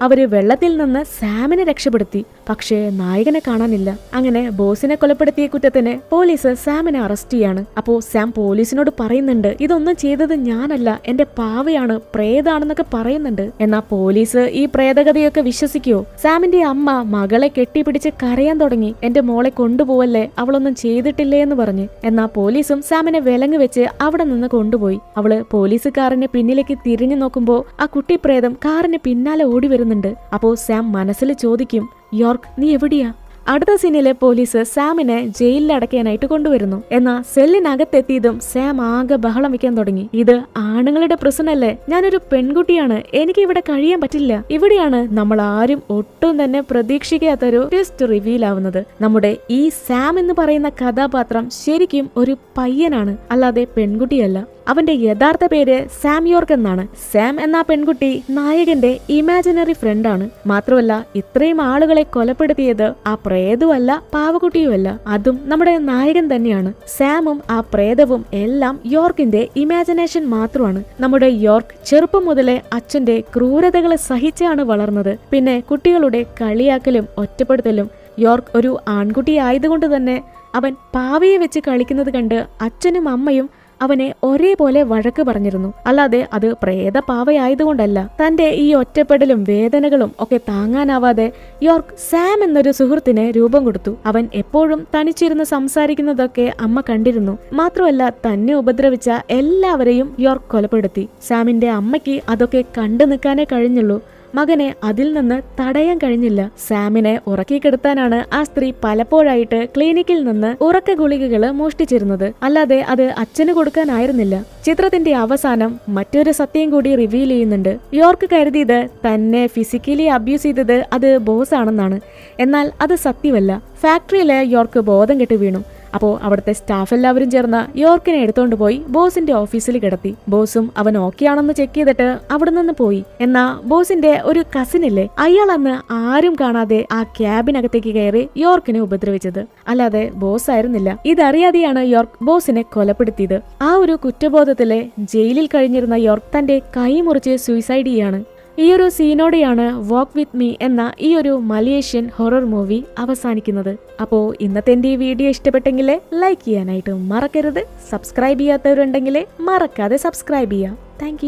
അവര് വെള്ളത്തിൽ നിന്ന് സാമിനെ രക്ഷപ്പെടുത്തി. പക്ഷേ നായകനെ കാണാനില്ല. അങ്ങനെ ബോസിനെ കൊലപ്പെടുത്തിയ കുറ്റത്തിന് പോലീസ് സാമിനെ അറസ്റ്റ് ചെയ്യാണ്. അപ്പോ സാം പോലീസിനോട് പറയുന്നുണ്ട്, ഇതൊന്നും ചെയ്തത് ഞാനല്ല, എന്റെ പാവയാണ്, പ്രേതാണെന്നൊക്കെ പറയുന്നുണ്ട്. എന്നാ പോലീസ് ഈ പ്രേതകഥയൊക്കെ വിശ്വസിക്കുവോ? സാമിന്റെ അമ്മ മകളെ കെട്ടിപ്പിടിച്ച് കരയാൻ തുടങ്ങി. എന്റെ മോളെ കൊണ്ടുപോവല്ലേ, അവളൊന്നും ചെയ്തിട്ടില്ലേ എന്ന് പറഞ്ഞ്. എന്നാ പോലീസും സാമിനെ വിലങ്ങ് വെച്ച് അവിടെ നിന്ന് കൊണ്ടുപോയി. അവള് പോലീസ് കാറിന് പിന്നിലേക്ക് തിരിഞ്ഞു നോക്കുമ്പോ ആ കുട്ടി പ്രേതം കാറിന് പിന്നാലെ ഓടി വരുന്നുണ്ട്. അപ്പോ സാം മനസ്സിൽ ചോദിക്കും, യോർക്ക് നീ എവിടെയാ? അടുത്ത സീനിലെ പോലീസ് സാമിനെ ജയിലിൽ അടയ്ക്കാനായിട്ട് കൊണ്ടുവരുന്നു. എന്നാൽ സെല്ലിനകത്തെത്തിയതും സാം ആകെ ബഹളം വെക്കാൻ തുടങ്ങി. ഇത് ആണുങ്ങളുടെ പ്രശ്നമല്ലേ, ഞാനൊരു പെൺകുട്ടിയാണ്, എനിക്ക് ഇവിടെ കഴിയാൻ പറ്റില്ല. ഇവിടെയാണ് നമ്മൾ ആരും ഒട്ടും തന്നെ പ്രതീക്ഷിക്കാത്തൊരു ട്വിസ്റ്റ് റിവീൽ ആവുന്നത്. നമ്മുടെ ഈ സാം എന്ന് പറയുന്ന കഥാപാത്രം ശരിക്കും ഒരു പയ്യനാണ്, അല്ലാതെ പെൺകുട്ടിയല്ല. അവന്റെ യഥാർത്ഥ പേര് സാം യോർക്ക് എന്നാണ്. സാം എന്ന പെൺകുട്ടി നായകന്റെ ഇമാജിനറി ഫ്രണ്ടാണ്. മാത്രമല്ല ഇത്രയും ആളുകളെ കൊലപ്പെടുത്തിയത് ആ പ്രേതവുമല്ല പാവകുട്ടിയുമല്ല, അതും നമ്മുടെ നായകൻ തന്നെയാണ്. സാമും ആ പ്രേതവും എല്ലാം യോർക്കിന്റെ ഇമാജിനേഷൻ മാത്രമാണ്. നമ്മുടെ യോർക്ക് ചെറുപ്പം മുതലേ അച്ഛന്റെ ക്രൂരതകളെ സഹിച്ചാണ് വളർന്നത്. പിന്നെ കുട്ടികളുടെ കളിയാക്കലും ഒറ്റപ്പെടുത്തലും. യോർക്ക് ഒരു ആൺകുട്ടി ആയതുകൊണ്ട് തന്നെ അവൻ പാവയെ വെച്ച് കളിക്കുന്നത് കണ്ട് അച്ഛനും അമ്മയും അവനെ ഒരേപോലെ വഴക്ക് പറഞ്ഞിരുന്നു. അല്ലാതെ അത് പ്രേത പാവയായതുകൊണ്ടല്ല. തന്റെ ഈ ഒറ്റപ്പെടലും വേദനകളും ഒക്കെ താങ്ങാനാവാതെ യോർക്ക് സാം എന്നൊരു സുഹൃത്തിന് രൂപം കൊടുത്തു. അവൻ എപ്പോഴും തനിച്ചിരുന്ന് സംസാരിക്കുന്നതൊക്കെ അമ്മ കണ്ടിരുന്നു. മാത്രമല്ല തന്നെ ഉപദ്രവിച്ച എല്ലാവരെയും യോർക്ക് കൊലപ്പെടുത്തി. സാമിന്റെ അമ്മയ്ക്ക് അതൊക്കെ കണ്ടു നിൽക്കാനേ കഴിഞ്ഞുള്ളൂ. മകനെ അതിൽ നിന്ന് തടയാൻ കഴിഞ്ഞില്ല. സാമിനെ ഉറക്കിക്കെടുത്താനാണ് ആ സ്ത്രീ പലപ്പോഴായിട്ട് ക്ലിനിക്കിൽ നിന്ന് ഉറക്ക ഗുളികകൾ മോഷ്ടിച്ചിരുന്നത്. അല്ലാതെ അത് അച്ഛന് കൊടുക്കാനായിരുന്നില്ല. ചിത്രത്തിന്റെ അവസാനം മറ്റൊരു സത്യം കൂടി റിവീൽ ചെയ്യുന്നുണ്ട്. യോർക്ക് കരുതിയത് തന്നെ ഫിസിക്കലി അബ്യൂസ് ചെയ്തത് അത് ബോസ് ആണെന്നാണ്. എന്നാൽ അത് സത്യമല്ല. ഫാക്ടറിയിലെ യോർക്ക് ബോധം കെട്ട് വീണു. അപ്പോൾ അവിടുത്തെ സ്റ്റാഫ് എല്ലാവരും ചേർന്ന് യോർക്കിനെ എടുത്തോണ്ട് പോയി ബോസിന്റെ ഓഫീസിൽ കിടത്തി. ബോസും അവൻ ഓക്കെ ആണെന്ന് ചെക്ക് ചെയ്തിട്ട് അവിടെ നിന്ന് പോയി. എന്നാ ബോസിന്റെ ഒരു കസിനില്ലേ, അയാൾ അന്ന് ആരും കാണാതെ ആ ക്യാബിനകത്തേക്ക് കയറി യോർക്കിനെ ഉപദ്രവിച്ചത്. അല്ലാതെ ബോസ് ആയിരുന്നില്ല. ഇതറിയാതെയാണ് യോർക്ക് ബോസിനെ കൊലപ്പെടുത്തിയത്. ആ ഒരു കുറ്റബോധത്തിലെ ജയിലിൽ കഴിഞ്ഞിരുന്ന യോർക്ക് തന്റെ കൈ മുറിച്ച് സൂയിസൈഡ് ചെയ്യാണ്. ഈ ഒരു സീനോടെയാണ് വാക്ക് വിത്ത് മീ എന്ന ഈ ഒരു മലേഷ്യൻ ഹൊറർ മൂവി അവസാനിക്കുന്നത്. അപ്പോൾ ഇന്നത്തെ എൻ്റെ ഈ വീഡിയോ ഇഷ്ടപ്പെട്ടെങ്കിൽ ലൈക്ക് ചെയ്യാനായിട്ട് മറക്കരുത്. സബ്സ്ക്രൈബ് ചെയ്യാത്തവരുണ്ടെങ്കിൽ മറക്കാതെ സബ്സ്ക്രൈബ് ചെയ്യുക. താങ്ക്